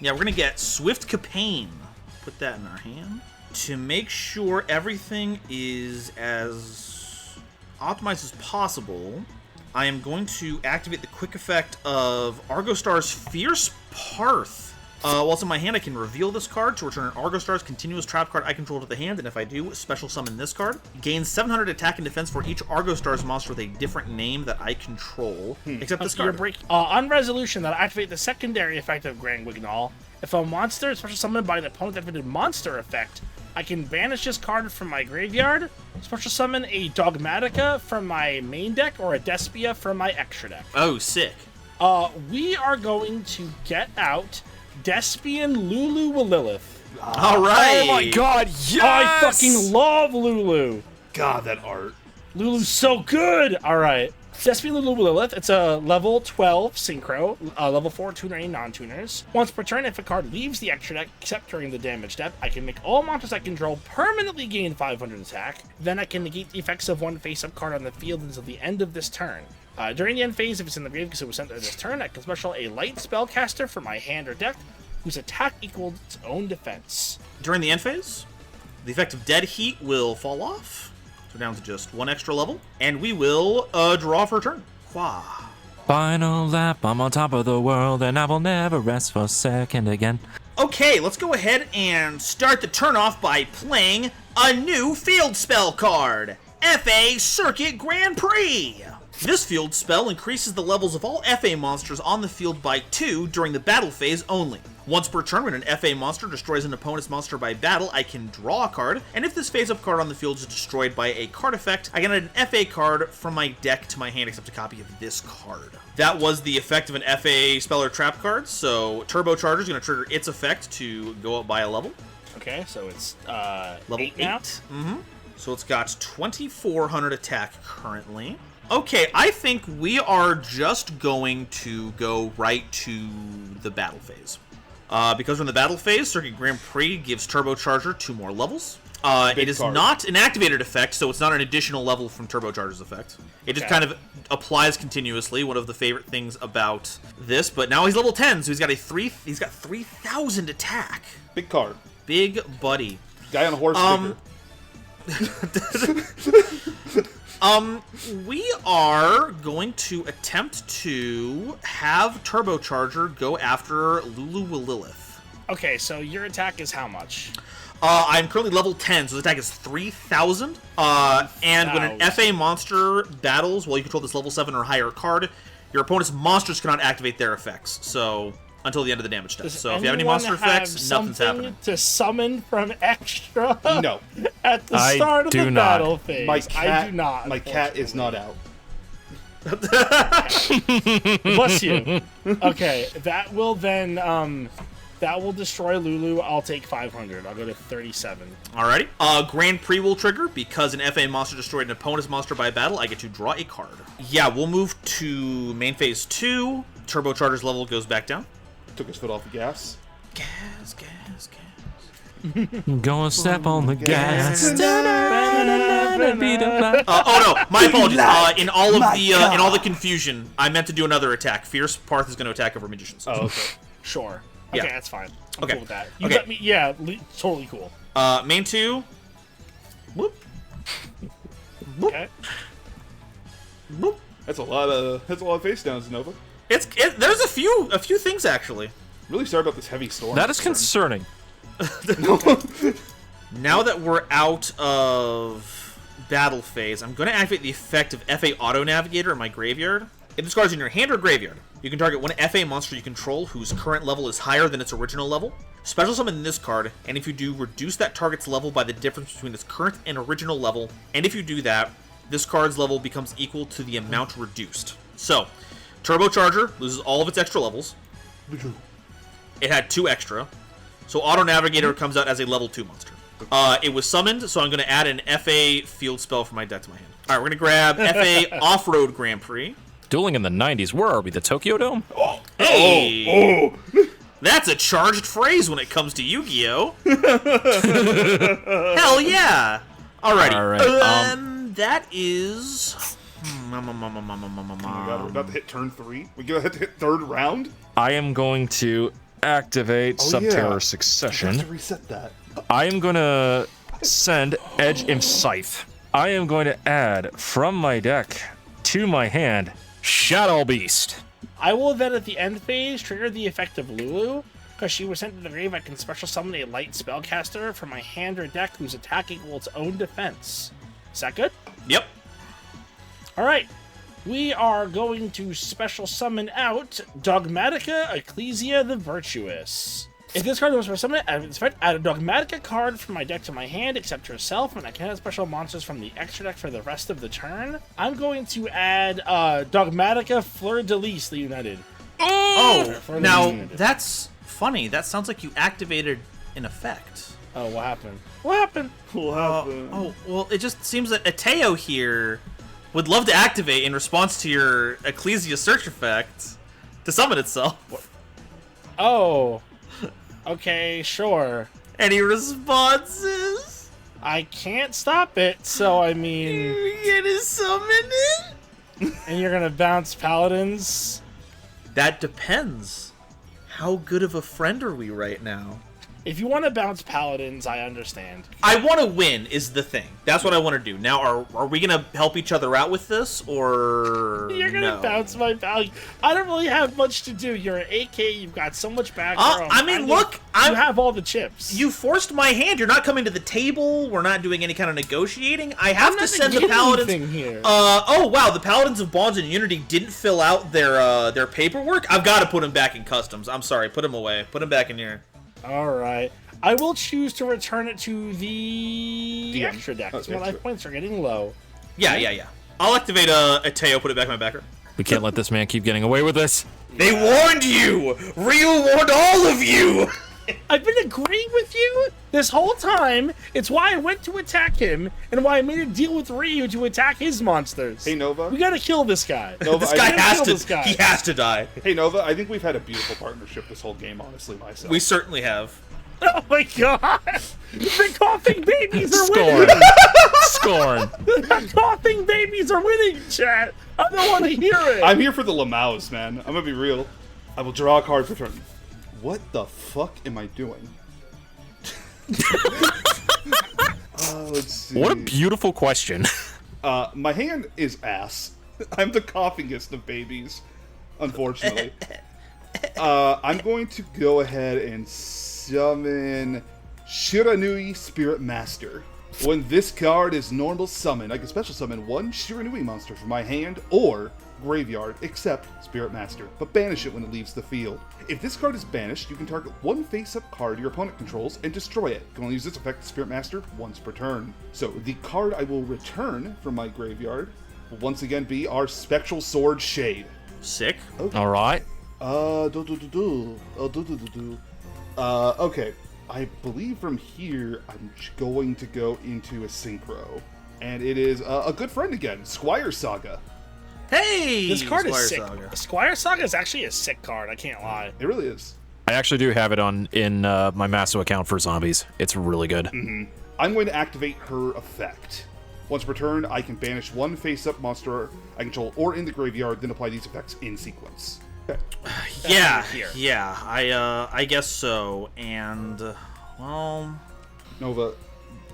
Yeah, we're gonna get Swift Capane. Put that in our hand to make sure everything is as optimized as possible. I am going to activate the quick effect of Argo Stars Fierce Parth. While it's in my hand, I can reveal this card to return an Argo Stars continuous trap card I control to the hand, and if I do, special summon this card. Gains 700 attack and defense for each Argo Stars monster with a different name that I control, except this card. On resolution, that activate the secondary effect of Grandwignall. If a monster is special summoned by an opponent activated monster effect, I can banish this card from my graveyard, special summon a Dogmatica from my main deck, or a Despia from my extra deck. Oh, sick. We are going to get out Despian Lulu Lilith. All right. Oh my god, yes! I fucking love Lulu. God, that art. Lulu's so good. All right. Despian Lulu Lilith. It's a level 12 synchro, level 4 tuner and non-tuners. Once per turn, if a card leaves the extra deck, except during the damage step, I can make all monsters I control permanently gain 500 attack. Then I can negate the effects of one face-up card on the field until the end of this turn. During the end phase, if it's in the grave because it was sent there this turn, I can special a light spellcaster for my hand or deck, whose attack equals its own defense. During the end phase, the effect of Dead Heat will fall off. So down to just 1 extra level. And we will draw for a turn. Wah. Final lap, I'm on top of the world, and I will never rest for a second again. Okay, let's go ahead and start the turn off by playing a new field spell card. FA Circuit Grand Prix. This field spell increases the levels of all FA monsters on the field by 2 during the battle phase only. Once per turn, when an FA monster destroys an opponent's monster by battle, I can draw a card, and if this phase-up card on the field is destroyed by a card effect, I can add an FA card from my deck to my hand except a copy of this card. That was the effect of an FA spell or trap card, so Turbocharger is going to trigger its effect to go up by a level. Okay, so it's Level 8 now. So it's got 2,400 attack currently. Okay, I think we are just going to go right to the battle phase. Because we're in the battle phase, Circuit Grand Prix gives Turbocharger 2 more levels. It is not an activated effect, so it's not an additional level from Turbocharger's effect. It just kind of applies continuously, one of the favorite things about this. But now he's level 10, so he's got 3,000 attack. Big card. Big buddy. Guy on a horse sticker. We are going to attempt to have Turbocharger go after Lulu Lilith. Okay, so your attack is how much? I'm currently level 10, so his attack is 3,000. And when an FA monster battles while you control this level 7 or higher card, your opponent's monsters cannot activate their effects. So until the end of the damage step. So if you have any monster effects, nothing's happening. To summon from extra? No. At the start of the battle phase. I do not. My cat is not out. Bless you. Okay, that will then that will destroy Lulu. I'll take 500. I'll go to 37. Alrighty. Grand Prix will trigger because an FA monster destroyed an opponent's monster by battle. I get to draw a card. Yeah, we'll move to main phase 2. Turbocharger's level goes back down. Took his foot off the gas. Gas. Gonna step on the gas. Oh no, my apologies. In all the confusion, I meant to do another attack. Fierce Parth is going to attack over magicians. Oh, okay. Sure. Yeah. Okay, that's fine. I'm cool with that. You Okay. got me. Yeah, totally cool. Main 2. Whoop. Okay. Whoop. That's a lot of face downs, Nova. There's a few things actually. Really sorry about this heavy storm. That is concerning. Now that we're out of battle phase, I'm going to activate the effect of FA Auto Navigator in my graveyard. If this card is in your hand or graveyard, you can target one FA monster you control whose current level is higher than its original level. Special summon this card, and if you do, reduce that target's level by the difference between its current and original level. And if you do that, this card's level becomes equal to the amount reduced. So, Turbocharger loses all of its extra levels. It had 2 extra. So Auto Navigator comes out as a level 2 monster. It was summoned, so I'm going to add an FA field spell from my deck to my hand. Alright, we're going to grab FA Off-Road Grand Prix. Dueling in the 90s. Where are we? The Tokyo Dome? Hey! That's a charged phrase when it comes to Yu-Gi-Oh! Hell yeah! Alrighty. Alright, that is... Oh my god, we're about to hit turn 3. We gonna hit 3rd round? I am going to activate Subterror Succession. I have to reset that. I am going to send Edge Imp Scythe. I am going to add from my deck to my hand Shadow Beast. I will then at the end phase trigger the effect of Lulu. Because she was sent to the grave, I can special summon a light spellcaster from my hand or deck whose attack equals its own defense. Is that good? Yep. Alright. We are going to special summon out Dogmatica Ecclesia the Virtuous. If this card was for summon, add a Dogmatica card from my deck to my hand, except herself, and I can add special monsters from the extra deck for the rest of the turn. I'm going to add Dogmatica Fleur de Lis the United. Oh, now that's funny. That sounds like you activated an effect. Oh, what happened? What happened? Oh, well, it just seems that Ateo here would love to activate in response to your Ecclesia Search effect to summon itself. Oh. Okay, sure. Any responses? I can't stop it, so I mean... You're gonna summon it? And you're gonna bounce Paladins? That depends. How good of a friend are we right now? If you want to bounce paladins, I understand. I want to win is the thing. That's what I want to do. Now, are we going to help each other out with this, or You're going to bounce my paladin. I don't really have much to do. You're an AK. You've got so much background. I mean, look. You have all the chips. You forced my hand. You're not coming to the table. We're not doing any kind of negotiating. I have to send the paladins. Here. Oh, wow. The paladins of Bonds and Unity didn't fill out their paperwork. I've got to put them back in customs. I'm sorry. Put them away. Put them back in here. All right. I will choose to return it to the extra deck. My life points are getting low. Yeah. I'll activate a Teo, put it back in my backer. We can't let this man keep getting away with this. They warned you! Ryu warned all of you! I've been agreeing with you this whole time. It's why I went to attack him, and why I made a deal with Ryu to attack his monsters. Hey, Nova. We gotta kill this guy. Nova, This guy he has to die. Hey, Nova, I think we've had a beautiful partnership this whole game, honestly, myself. We certainly have. Oh my god! The coughing babies are Scorn. winning! Scorn. The coughing babies are winning, chat! I don't want to hear it! I'm here for the Lamaus, man. I'm gonna be real. I will draw a card for turn. What the fuck am I doing? Let's see. What a beautiful question. My hand is ass. I'm the coughingest of babies, unfortunately. I'm going to go ahead and summon Shiranui Spirit Master. When this card is normal summon, I can special summon one Shiranui monster from my hand or graveyard, except Spirit Master, but banish it when it leaves the field. If this card is banished, you can target one face-up card your opponent controls and destroy it. You can only use this effect, Spirit Master, once per turn. So the card I will return from my graveyard will once again be our Spectral Sword Shade. Sick. Okay. All right. Okay. I believe from here, I'm going to go into a synchro. And it is a good friend again, Squire Saga. Hey! This card Squire is sick. Saga. Squire Saga is actually a sick card, I can't lie. It really is. I actually do have it in my Masso account for zombies. It's really good. Mm-hmm. I'm going to activate her effect. Once per turn, I can banish one face-up monster I control or in the graveyard, then apply these effects in sequence. Okay. Yeah, I guess so. And, well... Nova,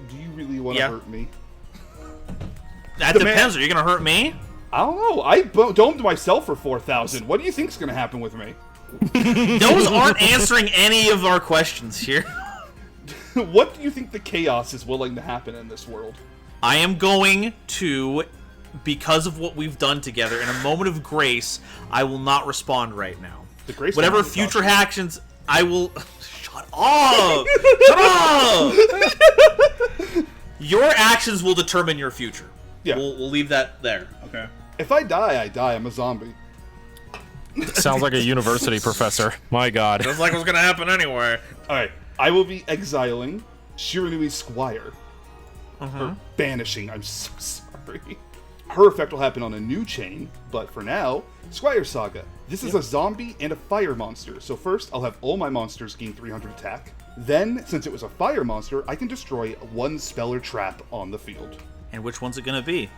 do you really want to hurt me? That depends. Are you going to hurt me? I don't know. I domed myself for 4,000. What do you think's going to happen with me? Those aren't answering any of our questions here. What do you think the chaos is willing to happen in this world? I am going to, because of what we've done together, in a moment of grace, I will not respond right now. The grace. Whatever future actions, I will... Shut up! Shut up! Your actions will determine your future. Yeah. We'll leave that there. Okay. If I die, I die. I'm a zombie. Sounds like a university professor. My God. Sounds like it was gonna happen anyway. Alright. I will be exiling Shiranui Squire. Or banishing. I'm so sorry. Her effect will happen on a new chain, but for now, Squire Saga. This is a zombie and a fire monster. So first, I'll have all my monsters gain 300 attack. Then, since it was a fire monster, I can destroy one spell or trap on the field. And which one's it gonna be?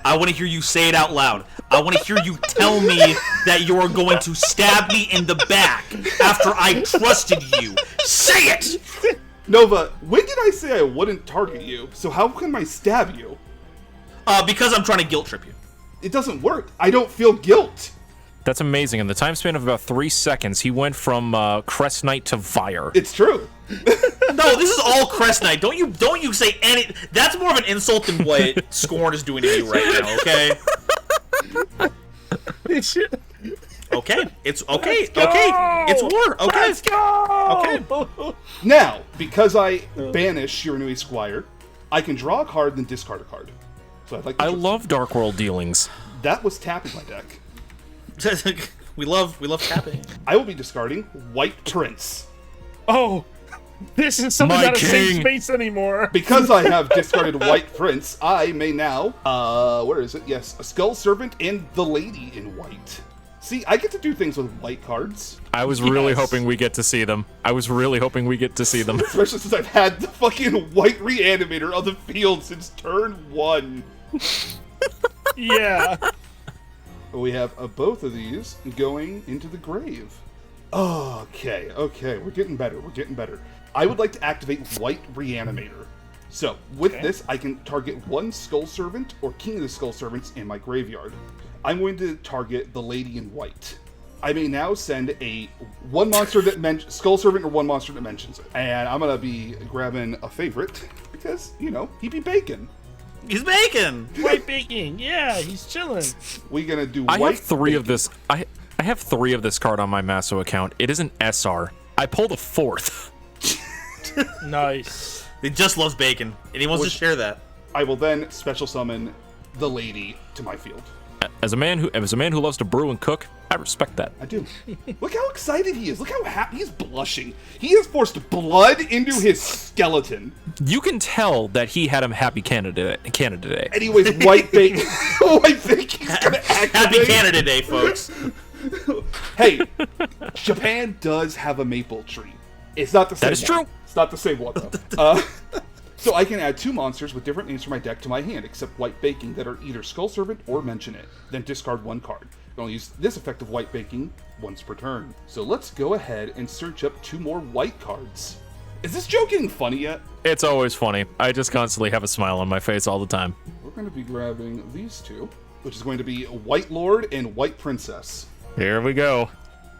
I want to hear you say it out loud. I want to hear you tell me that you're going to stab me in the back after I trusted you. Say it! Nova, when did I say I wouldn't target you? So how can I stab you? Because I'm trying to guilt trip you. It doesn't work. I don't feel guilt. That's amazing. In the time span of about 3 seconds, he went from Crest Knight to Vire. It's true. No, this is all Crest Knight. Don't you say any... That's more of an insult than what Scorn is doing to you right now, okay? Okay, it's okay, okay, it's war, okay. Let's go! Okay. Now, because I banish Shiranui Squire, I can draw a card then discard a card. So I'd like to love Dark World dealings. That was tapping my deck. we love tapping. I will be discarding White Prince. Oh, this is something My not a safe king. space anymore. Because I have discarded White Prince, I may now, where is it? Yes, a Skull Servant and the Lady in White. See, I get to do things with white cards. I was really hoping we get to see them. Especially since I've had the fucking White Reanimator on the field since turn 1. Yeah. We have both of these going into the grave. Okay, we're getting better, I would like to activate White Reanimator. So, with this, I can target one Skull Servant or King of the Skull Servants in my graveyard. I'm going to target the Lady in White. I may now send one monster that Skull Servant or one monster that mentions it. And I'm going to be grabbing a favorite, because, he be bacon. He's bacon! White baking, yeah, he's chilling. We're going to do I White have three bacon. of this. I have 3 of this card on my Masso account. It is an SR. I pulled a 4th. Nice. He just loves bacon, and he wants to share that. I will then special summon the Lady to my field. As a man who loves to brew and cook, I respect that. I do. Look how excited he is. Look how happy he's blushing. He has forced blood into his skeleton. You can tell that he had him happy Canada Day. Anyways, White Bacon. White Bacon's gonna activate. Happy Canada Day, folks. Hey, Japan does have a maple tree. It's not the same That is one. true. It's not the same one, though. So I can add 2 monsters with different names for my deck to my hand, except White Baking, that are either Skull Servant or Mention It. Then discard 1 card. I only use this effect of White Baking once per turn. So let's go ahead and search up 2 more white cards. Is this joke getting funny yet? It's always funny. I just constantly have a smile on my face all the time. We're going to be grabbing these 2, which is going to be White Lord and White Princess. Here we go.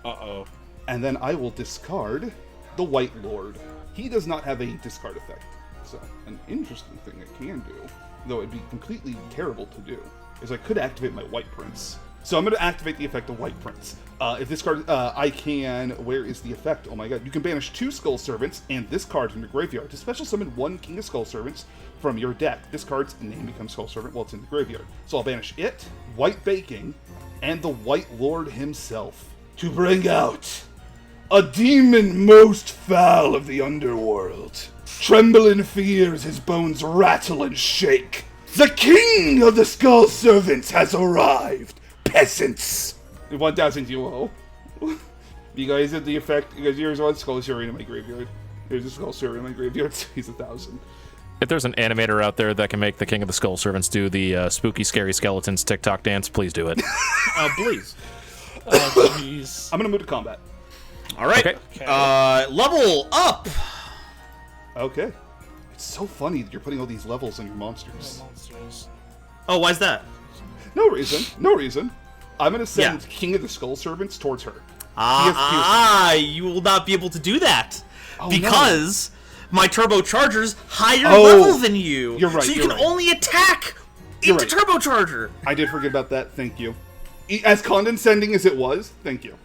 Uh-oh. And then I will discard the White Lord. He does not have a discard effect. So, an interesting thing I can do, though it'd be completely terrible to do, is I could activate my White Prince. So I'm going to activate the effect of White Prince. If this card, I can, where is the effect? Oh my god. You can banish 2 Skull Servants and this card from your graveyard to special summon 1 King of Skull Servants from your deck. This card's name becomes Skull Servant while it's in the graveyard. So I'll banish it, White Baking, and the White Lord himself to bring out a demon most foul of the underworld. Tremble in fear as his bones rattle and shake. The King of the Skull Servants has arrived, peasants. 1,000 UO. You guys did the effect. You guys, here's 1 Skull Servant in my graveyard. Here's a Skull Servant in my graveyard. He's 1,000. If there's an animator out there that can make the King of the Skull Servants do the spooky, scary skeletons TikTok dance, please do it. Please. Oh, jeez. I'm gonna move to combat. All right. Okay. Level up. Okay. It's so funny that you're putting all these levels on your monsters. Monsters. Oh, why's that? No reason. I'm gonna send Yeah. King of the Skull Servants towards her. You will not be able to do that Oh, because my turbocharger's higher Oh, level than you. you're right, So you you're can right. only attack You're into right. turbocharger. I did forget about that. Thank you. As condescending as it was, thank you.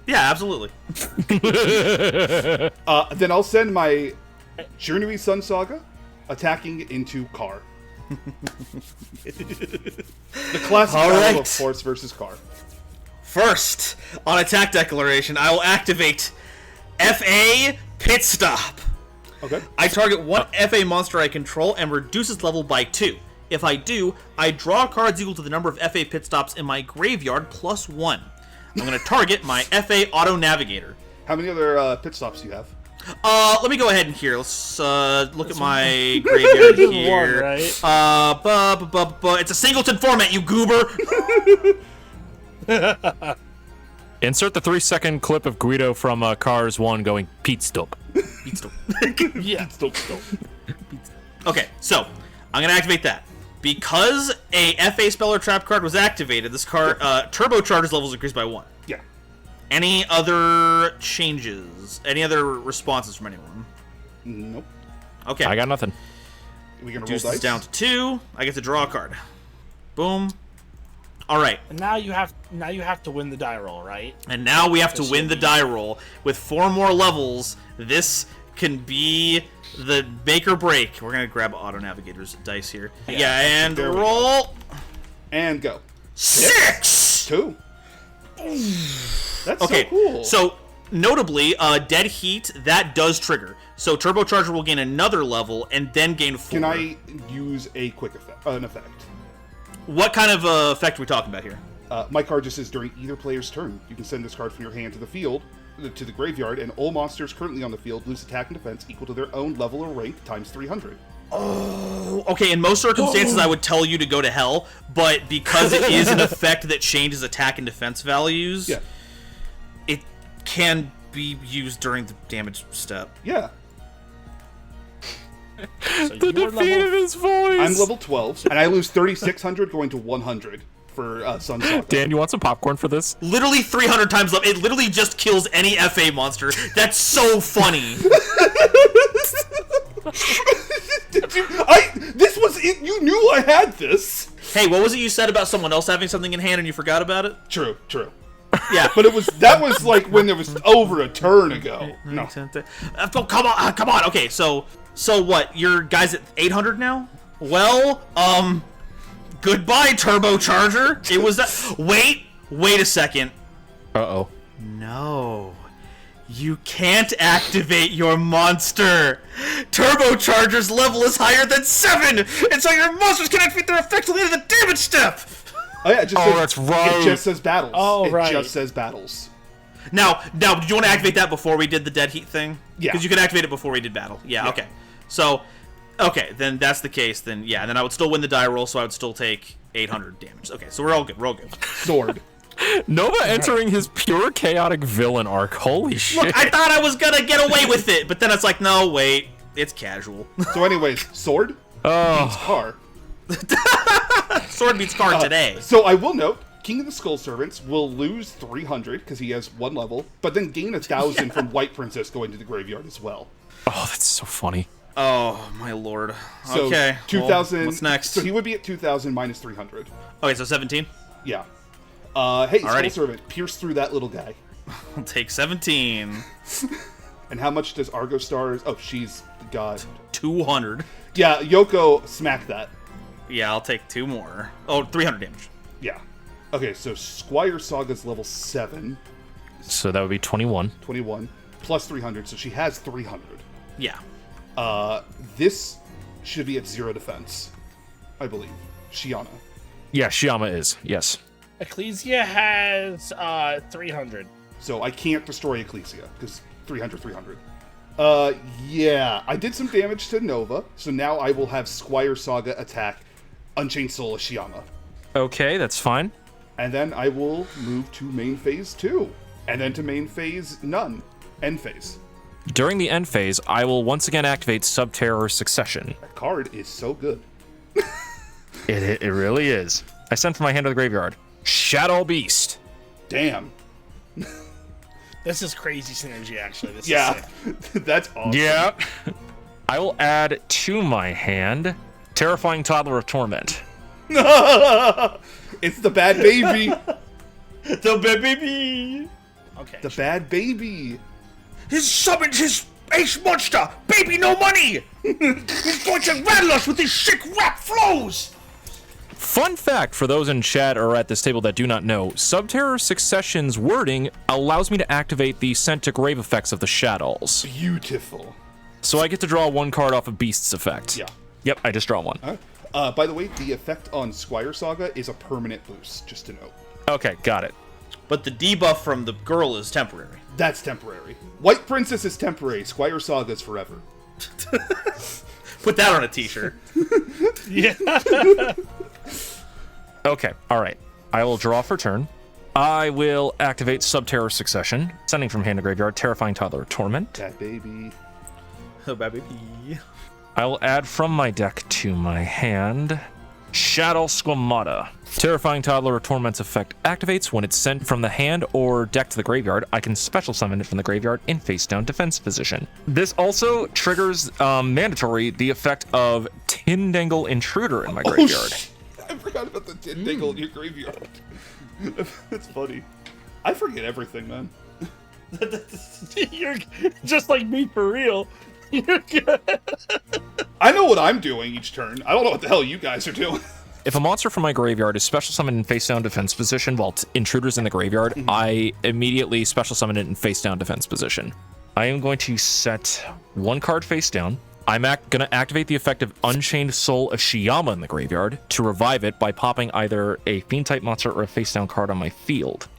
Yeah, absolutely. Then I'll send my Journey Sun Saga attacking into Car. The classic All battle right. of Force versus Car. First, on attack declaration, I will activate FA Pit Stop. Okay. I target 1 FA monster I control and reduce its level by 2. If I do, I draw cards equal to the number of FA Pit Stops in my graveyard plus 1. I'm going to target my FA Auto Navigator. How many other pit stops do you have? Let me go ahead and here. Let's look at my graveyard Just here. one, right? It's a singleton format, you goober. Insert the 3-second clip of Guido from Cars 1 going Pete Stop. Yeah. Okay, so I'm gonna activate that. Because a FA Spell or Trap card was activated, this card turbocharges levels increased by 1. Yeah. Any other changes? Any other responses from anyone? Nope. Okay. I got nothing. We gonna roll Reduce dice? this down to 2. I get to draw a card. Boom. All right. And now you have to win the die roll, right? And now we have to win the die roll. With 4 more levels, this can be the make or break. We're going to grab Auto Navigator's dice here. Yeah, and There we go. roll. And go. 6! 2. That's Okay, so cool. so notably, Dead Heat, that does trigger. So Turbocharger will gain another level and then gain 4. Can I use a quick effect? An effect. What kind of effect are we talking about here? My card just says during either player's turn, you can send this card from your hand to the field, to the graveyard, and all monsters currently on the field lose attack and defense equal to their own level or rank times 300. Oh, okay, in most circumstances I would tell you to go to hell, but because it is an effect that changes attack and defense values, Yeah. can be used during the damage step. Yeah. So The defeat of his voice. I'm level 12, and I lose 3,600 going to 100 for Sun Saga. Dan, you want some popcorn for this? Literally 300 times up. It literally just kills any FA monster. That's so funny. This was it. You knew I had this. Hey, what was it you said about someone else having something in hand and you forgot about it? True. Yeah. But that was like when it was over a turn ago. No. Oh, come on. Okay, so what? Your guy's at 800 now? Well, goodbye, turbocharger. It was that. Wait a second. Uh-oh. No. You can't activate your monster. Turbocharger's level is higher than 7, and so your monsters can activate their effects at the end of the damage step. Oh yeah, it just says, that's right. It just says battles. Oh, it right. just says battles. Now, did you want to activate that before we did the dead heat thing? Yeah. Because you could activate it before we did battle. Yeah, okay. So, okay, then that's the case. Then then I would still win the die roll, so I would still take 800 damage. Okay, so we're all good. Sword. Nova entering his pure chaotic villain arc. Holy shit. Look, I thought I was gonna get away with it, but then it's like, no, wait, it's casual. So anyways, sword beats car. Sword beats card today. So I will note, King of the Skull Servants will lose 300 because he has 1 level, but then gain 1,000 from White Princess going to the graveyard as well. Oh, that's so funny. Oh my lord. So Okay. 2,000. Well, what's next? So he would be at 2,000 minus 300. Okay, so 17. Yeah. Hey, Skull Alrighty. Servant, pierce through that little guy. I'll take 17. And how much does Argo Stars? Oh, she's the god. 200. Yeah, Yoko, smack that. Yeah, I'll take 2 more. Oh, 300 damage. Yeah. Okay, so Squire Saga's level 7, So that would be 21. 21, plus 300, so she has 300. Yeah. This should be at 0 defense, I believe. Shiana. Yeah, Shiama is. Yes. Ecclesia has 300. So I can't destroy Ecclesia, because 300. Yeah, I did some damage to Nova, so now I will have Squire Saga attack Unchained Soul of Shiama. Okay, that's fine. And then I will move to main phase 2. And then to main phase none. End phase. During the end phase, I will once again activate Subterror Succession. That card is so good. It really is. I send from my hand to the graveyard. Shadow Beast. Damn. This is crazy synergy, actually. This is Yeah. sick. That's awesome. Yeah. I will add to my hand Terrifying Toddler of Torment. It's the bad baby. The baby. Okay. The bad baby. He's summoned his ace monster. Baby, no money. He's going to rattle us with his sick rap flows. Fun fact for those in chat or at this table that do not know, Subterror Succession's wording allows me to activate the Sent to Grave effects of the Shadows. Beautiful. So I get to draw 1 card off of Beast's effect. Yeah. Yep, I just draw 1. By the way, the effect on Squire Saga is a permanent boost, just to note. Okay, got it. But the debuff from the girl is temporary. That's temporary. White Princess is temporary. Squire Saga is forever. Put that on a t-shirt. Yeah. Okay, alright. I will draw for turn. I will activate Subterror Succession, sending from hand to graveyard Terrifying Toddler of Torment. That baby. Oh, baby. I will add from my deck to my hand Shadow Squamata. Terrifying Toddler of Torment's effect activates when it's sent from the hand or deck to the graveyard. I can special summon it from the graveyard in face down defense position. This also triggers mandatory the effect of Tindangle Intruder in my graveyard. I forgot about the Tindangle in your graveyard. That's funny. I forget everything, man. You're just like me for real. You're good. I know what I'm doing each turn. I don't know what the hell you guys are doing. If a monster from my graveyard is special summoned in face down defense position while Intruder's in the graveyard, I immediately special summon it in face down defense position. I am going to set 1 card face down. I'm going to activate the effect of Unchained Soul of Shiyama in the graveyard to revive it by popping either a Fiend type monster or a face down card on my field.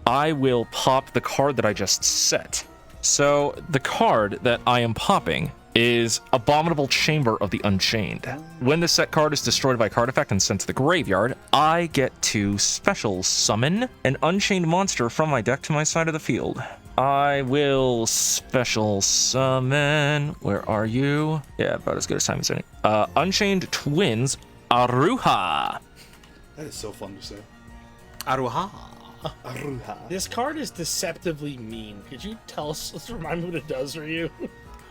I will pop the card that I just set. So the card that I am popping is Abominable Chamber of the Unchained. When the set card is destroyed by card effect and sent to the graveyard, I get to special summon an Unchained monster from my deck to my side of the field. I will special summon. Where are you? Yeah, about as good as time as any. Unchained Twins, Aruha. That is so fun to say. Aruha. Aruha. This card is deceptively mean. Could you tell us, let's remind me what it does for you?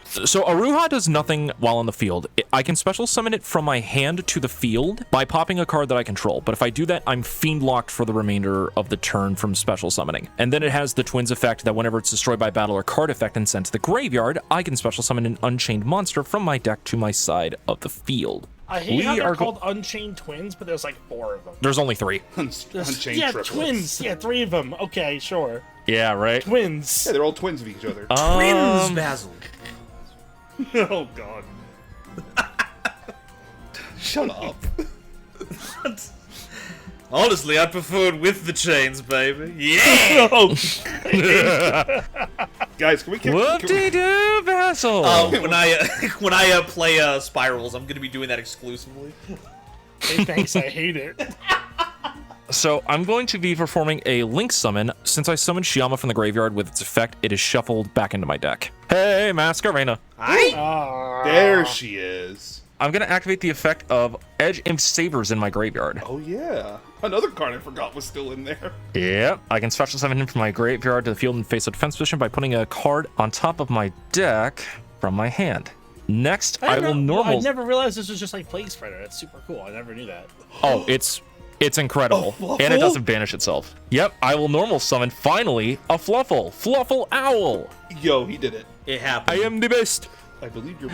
So Aruha does nothing while on the field. I can special summon it from my hand to the field by popping a card that I control. But if I do that, I'm fiend locked for the remainder of the turn from special summoning. And then it has the Twins effect that whenever it's destroyed by battle or card effect and sent to the graveyard, I can special summon an Unchained monster from my deck to my side of the field. I hate how they're called Unchained Twins, but there's like 4 of them. There's only 3. Unchained yeah, triplets. twins. Yeah, 3 of them. Okay, sure. Yeah, right? Twins. Yeah, they're all twins of each other. Twins, Basil. Oh, God. Shut up. Honestly, I prefer it with the chains, baby. Yeah! Guys, can we... Whoop-de-doo, Basil! When I play Spirals, I'm going to be doing that exclusively. Hey, thanks, I hate it. So I'm going to be performing a Link summon. Since I summoned Shiyama from the graveyard with its effect, it is shuffled back into my deck. Hey, Masquerena. There she is. I'm going to activate the effect of Edge Imp Sabers in my graveyard. Oh, yeah. Another card I forgot was still in there. Yep. I can special summon him from my graveyard to the field and face a defense position by putting a card on top of my deck from my hand. Next, I will normal... I never realized this was just like Plague Spreader. That's super cool. I never knew that. Oh, it's incredible. And it doesn't banish itself. Yep, I will normal summon, finally, a Fluffle Owl. Yo, he did it. It happened. I am the best. I believe your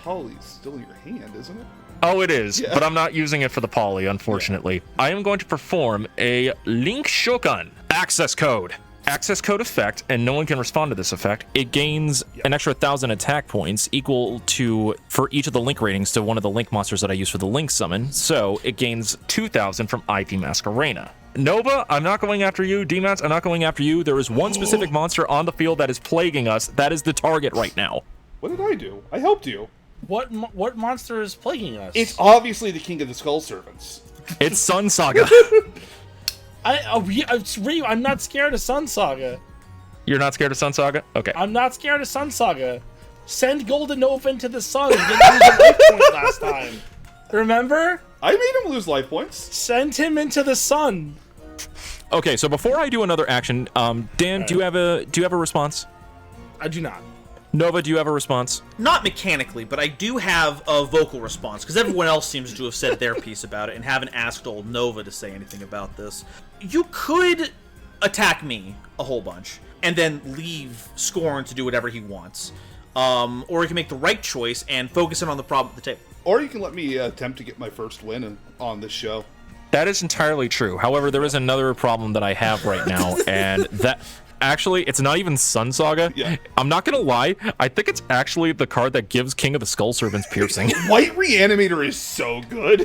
poly's still in your hand, isn't it? Oh, it is, but I'm not using it for the poly, unfortunately. Yeah. I am going to perform a Link Shogun access code. Access code effect, and no one can respond to this effect. It gains an extra 1,000 attack points equal to, for each of the Link ratings, to one of the Link monsters that I use for the Link summon. So it gains 2,000 from IP Masquerena. Nova, I'm not going after you. D-Mats, I'm not going after you. There is one specific monster on the field that is plaguing us. That is the target right now. What did I do? I helped you. What monster is plaguing us? It's obviously the King of the Skull Servants. It's Sun Saga. Ryu, I'm not scared of Sun Saga. You're not scared of Sun Saga? Okay. I'm not scared of Sun Saga. Send Golden Nova into the sun. He didn't lose a life point last time. Remember? I made him lose life points. Send him into the sun. Okay, so before I do another action, Dan, do you have a response? I do not. Nova, do you have a response? Not mechanically, but I do have a vocal response, because everyone else seems to have said their piece about it and haven't asked old Nova to say anything about this. You could attack me a whole bunch, and then leave Scorn to do whatever he wants. Or you can make the right choice and focus in on the problem at the table. Or you can let me attempt to get my first win on this show. That is entirely true. However, there is another problem that I have right now, and that... Actually, it's not even Sun Saga. Yeah. I'm not gonna lie. I think it's actually the card that gives King of the Skull Servants piercing. White Reanimator is so good.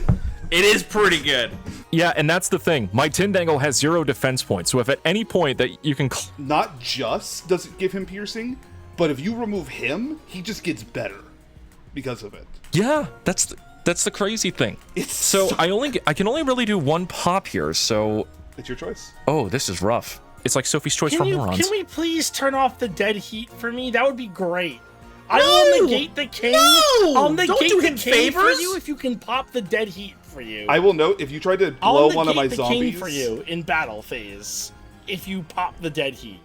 It is pretty good. Yeah, and that's the thing. My Tindangle has 0 defense points, so if at any point that you can... Not just does it give him piercing, but if you remove him, he just gets better because of it. Yeah, that's the crazy thing. It's so I can only really do 1 pop here, so... It's your choice. Oh, this is rough. It's like Sophie's Choice for morons. Can we please turn off the dead heat for me? That would be great. I will negate the king. No! I'll negate Don't do the him king favors. for you if you can pop the dead heat for you. I will note, if you try to blow one of my the zombies... king for you in battle phase if you pop the dead heat.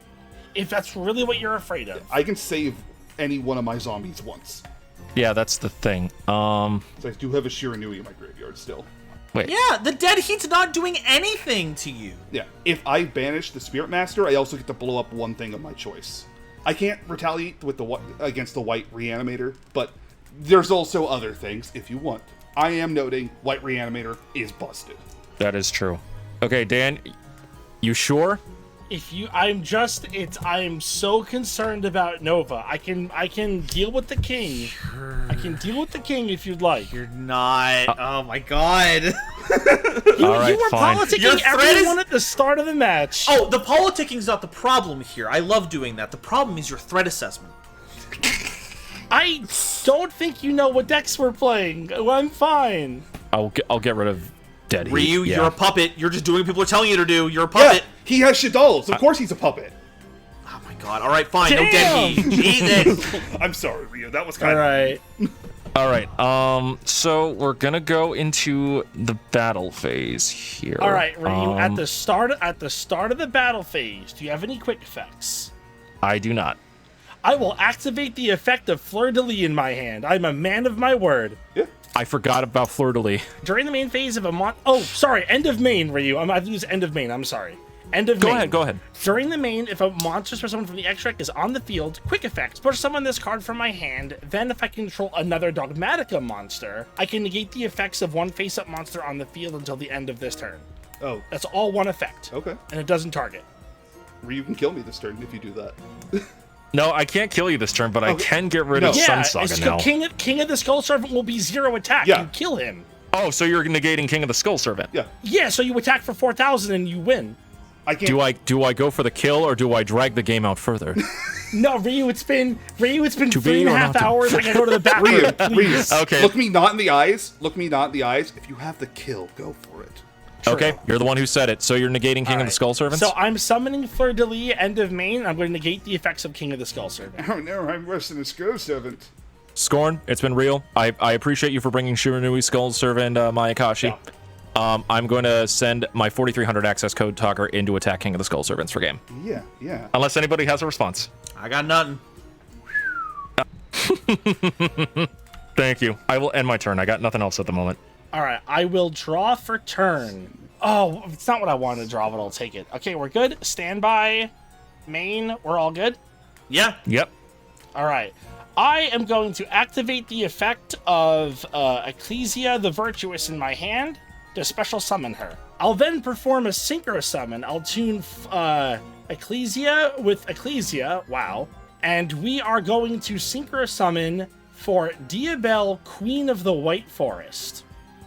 If that's really what you're afraid of. I can save any one of my zombies once. Yeah, that's the thing. So I do have a Shiranui in my graveyard still. Wait. Yeah, the dead heat's not doing anything to you. Yeah, if I banish the Spirit Master, I also get to blow up one thing of my choice. I can't retaliate with against the White Reanimator, but there's also other things if you want. I am noting White Reanimator is busted. That is true. Okay, Dan, you sure? I am so concerned about Nova. I can deal with the king. I can deal with the king if you'd like. You're not. Oh my god. You right, were fine. politicking everyone at the start of the match. Oh, the politicking's not the problem here. I love doing that. The problem is your threat assessment. I don't think you know what decks we're playing. I'm fine. I'll get rid of dead heat. Ryu, yeah. you're a puppet. You're just doing what people are telling you to do. You're a puppet. Yeah, he has Shadows. Of course he's a puppet. Oh my God. All right, fine. No Damn! Denki. Jesus. I'm sorry, Ryu. That was kind All of... right. All right. So we're gonna go into the battle phase here. All right, Ryu. At the start of the battle phase, do you have any quick effects? I do not. I will activate the effect of Fleur de Lis in my hand. I'm a man of my word. Yeah. I forgot about Fleur de Lis. During the main phase of a end of main, Ryu. I have to use end of main. I'm sorry. End of main. Go ahead. During the main, if a monster or someone from the extract is on the field, quick effects, push summon this card from my hand. Then if I control another Dogmatica monster, I can negate the effects of one face-up monster on the field until the end of this turn. Oh, That's all one effect. okay. And it doesn't target. Ryu can kill me this turn if you do that. No, I can't kill you this turn, but I can get rid of No. Sun Yeah, Saga now. King of the Skull Servant will be 0 attack. Yeah. You kill him. Oh, so you're negating King of the Skull Servant. Yeah. Yeah, so you attack for 4,000 and you win. I can't... Do I go for the kill or do I drag the game out further? No, Ryu, it's been be 3.5 or not to hours. I gotta go to the bathroom. Ryu, Please. Okay. Look me not in the eyes. Look me not in the eyes. If you have the kill, go for it. Okay, you're the one who said it. So you're negating King of the Alright. Skull Servants? So I'm summoning Fleur de Lis, end of main. I'm going to negate the effects of King of the Skull Servant. Oh no, I'm worse than a Skull Servant. Scorn, it's been real. I appreciate you for bringing Shiranui Skull Servant Mayakashi. I'm going to send my 4300 access code talker into attack King of the Skull Servants for game. Yeah. Unless anybody has a response. I got nothing. Thank you. I will end my turn. I got nothing else at the moment. All right, I will draw for turn. Oh, it's not what I wanted to draw, but I'll take it. Okay, we're good. Standby, main, we're all good. Yeah. Yep. All right. I am going to activate the effect of Ecclesia the Virtuous in my hand to special summon her. I'll then perform a synchro summon. I'll tune Ecclesia with Ecclesia. Wow. And we are going to synchro summon for Diabelle, Queen of the White Forest.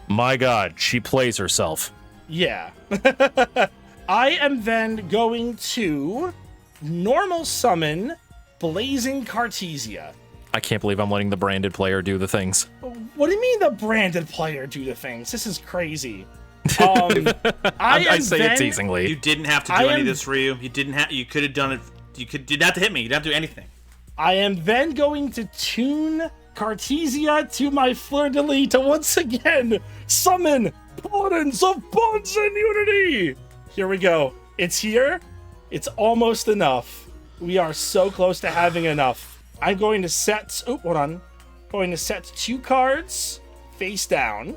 My god, she plays herself. Yeah. I am then going to normal summon Blazing Cartesia. I can't believe I'm letting the branded player do the things. What do you mean the branded player do the things? This is crazy. I say it teasingly. You didn't have to do any of this, Ryu. You didn't have. You could have done it. You didn't have to hit me. You didn't have to do anything. I am then going to tune Cartesia to my Fleur de Lis to once again summon Paladins of Bonds and Unity. Here we go. It's here. It's almost enough. We are so close to having enough. I'm going to set... Oh, hold on. Going to set 2 cards face down.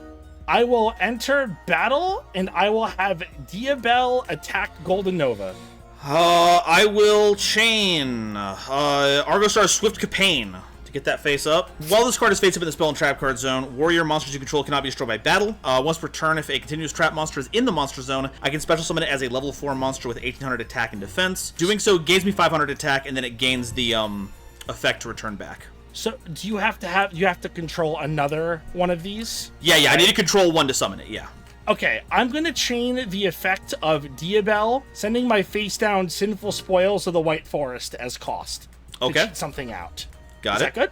I will enter battle, and I will have Diabelle attack Golden Nova. I will chain Argostar Swift Capane to get that face up. While this card is face up in the spell and trap card zone, warrior monsters you control cannot be destroyed by battle. Once per turn, if a continuous trap monster is in the monster zone, I can special summon it as a level 4 monster with 1800 attack and defense. Doing so gains me 500 attack, and then it gains the effect to return back. So, do you have to control another one of these? Yeah, I need to control one to summon it, yeah. Okay, I'm going to chain the effect of Diabelle, sending my face down Sinful Spoils of the White Forest as cost. To Okay. cheat something out. Got Is it. that good?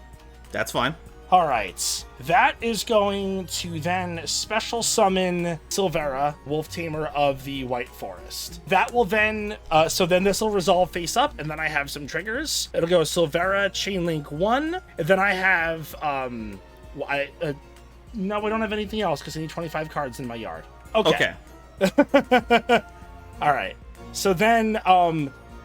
That's fine. All right. That is going to then special summon Silvera, Wolf Tamer of the White Forest. That will then, so then this will resolve face up, and then I have some triggers. It'll go Silvera, Chainlink 1, and then I have, no, we don't have anything else because I need 25 cards in my yard. Okay. All right. So then,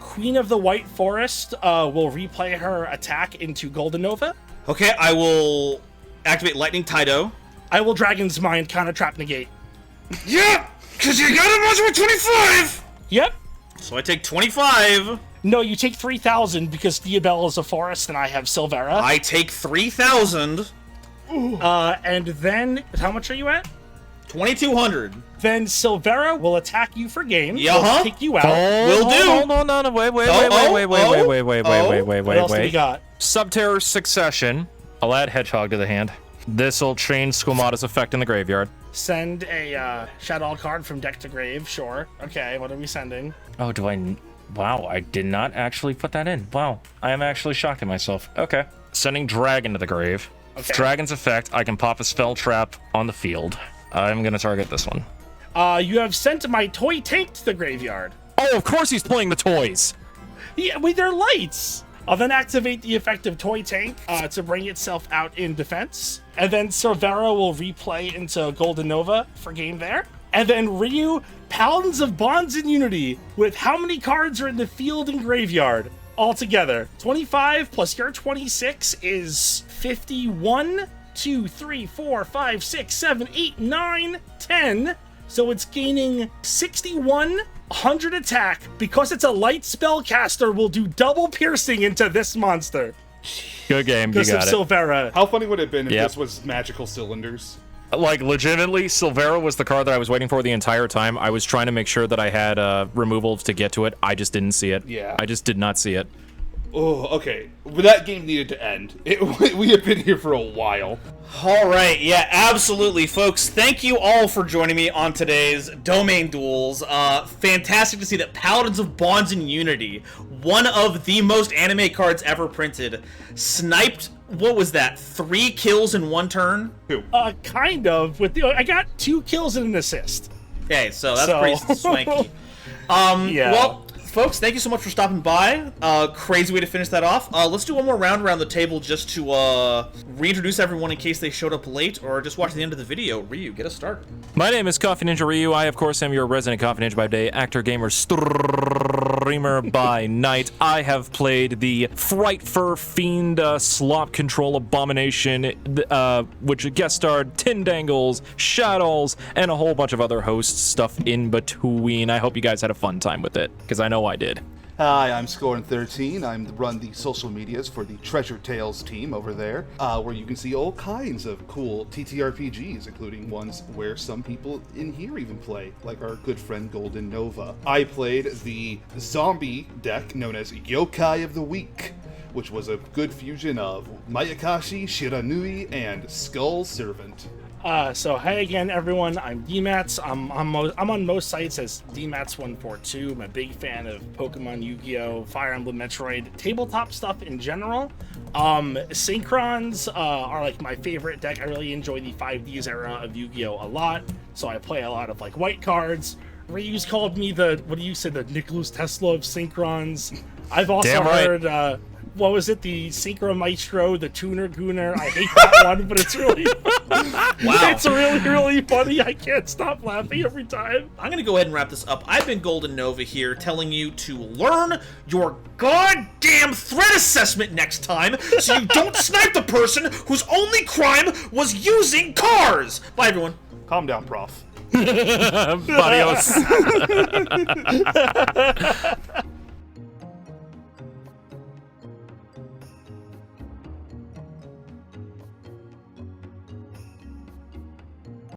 Queen of the White Forest will replay her attack into Golden Nova. Okay, I will activate Lightning Taido. I will Dragon's Mind counter trap negate. Yeah, because you got a monster with 25! Yep. So I take 25. No, you take 3,000 because Diabelle is a forest and I have Silvera. I take 3,000. And then, how much are you at? 2,200. Then Silvera will attack you for game. Yeah. Will kick you out. Will do. Hold on, wait, What else do we got? Subterror Succession. I'll add Hedgehog to the hand. This'll change Squamata's effect in the graveyard. Send a Shadow card from deck to grave. Sure. Okay, what are we sending? Oh, wow, I did not actually put that in. Wow, I am actually shocked at myself. Okay. Sending Dragon to the grave. Okay. Dragon's effect, I can pop a spell trap on the field. I'm gonna target this one. You have sent my toy tank to the graveyard. Oh, of course he's playing the toys. Yeah, wait, they're lights. I'll then activate the effective Toy Tank to bring itself out in defense. And then Silvera will replay into Golden Nova for game there. And then Ryu, Paladins of Bonds and Unity, with how many cards are in the field and graveyard altogether? 25 plus your 26 is 51. 2, 3, 4, 5, 6, 7, 8, 9, 10. So it's gaining 61, 100 attack. Because it's a light spellcaster, will do double piercing into this monster. Good game, you Because of got it. Silvera. How funny would it have been if Yep. this was magical cylinders? Like, legitimately, Silvera was the card that I was waiting for the entire time. I was trying to make sure that I had removals to get to it. I just didn't see it. Yeah. I just did not see it. Oh, okay. Well, that game needed to end. We have been here for a while. All right, yeah, absolutely, folks. Thank you all for joining me on today's Domain Duels. Fantastic to see that Paladins of Bonds and Unity, one of the most anime cards ever printed, sniped, what was that, 3 kills in 1 turn? Kind of. I got 2 kills and an assist. Okay, so that's pretty swanky. Yeah. Well, folks, thank you so much for stopping by. Crazy way to finish that off. Let's do one more round around the table just to reintroduce everyone in case they showed up late or just watched the end of the video. Ryu, get us started. My name is CoffeeNinjaRyu. I, of course, am your resident Coffee Ninja by day, actor, gamer, streamer by night. I have played the Fright Fur Fiend Slop Control Abomination, which guest starred Tin Dangles, Shadows, and a whole bunch of other host stuff in between. I hope you guys had a fun time with it, because I know I did. Hi, I'm Scorn13. I run the social medias for the Treasure Tales team over there, where you can see all kinds of cool TTRPGs, including ones where some people in here even play, like our good friend Golden Nova. I played the zombie deck known as Yokai of the Week, which was a good fusion of Mayakashi, Shiranui, and Skull Servant. So hey again, everyone. I'm DMats. I'm on most sites as DMats142. I'm a big fan of Pokemon, Yu-Gi-Oh, Fire Emblem, Metroid, tabletop stuff in general. Synchrons are like my favorite deck. I really enjoy the 5Ds era of Yu-Gi-Oh a lot, so I play a lot of like white cards. Ryu's called me the Nicholas Tesla of Synchrons. I've also Damn right. heard what was it? The Synchro Maestro, the Tuner Gooner. I hate that one, but it's really it's really, really funny. I can't stop laughing every time. I'm going to go ahead and wrap this up. I've been Golden Nova here telling you to learn your goddamn threat assessment next time so you don't snipe the person whose only crime was using cars. Bye, everyone. Calm down, Prof. Adios.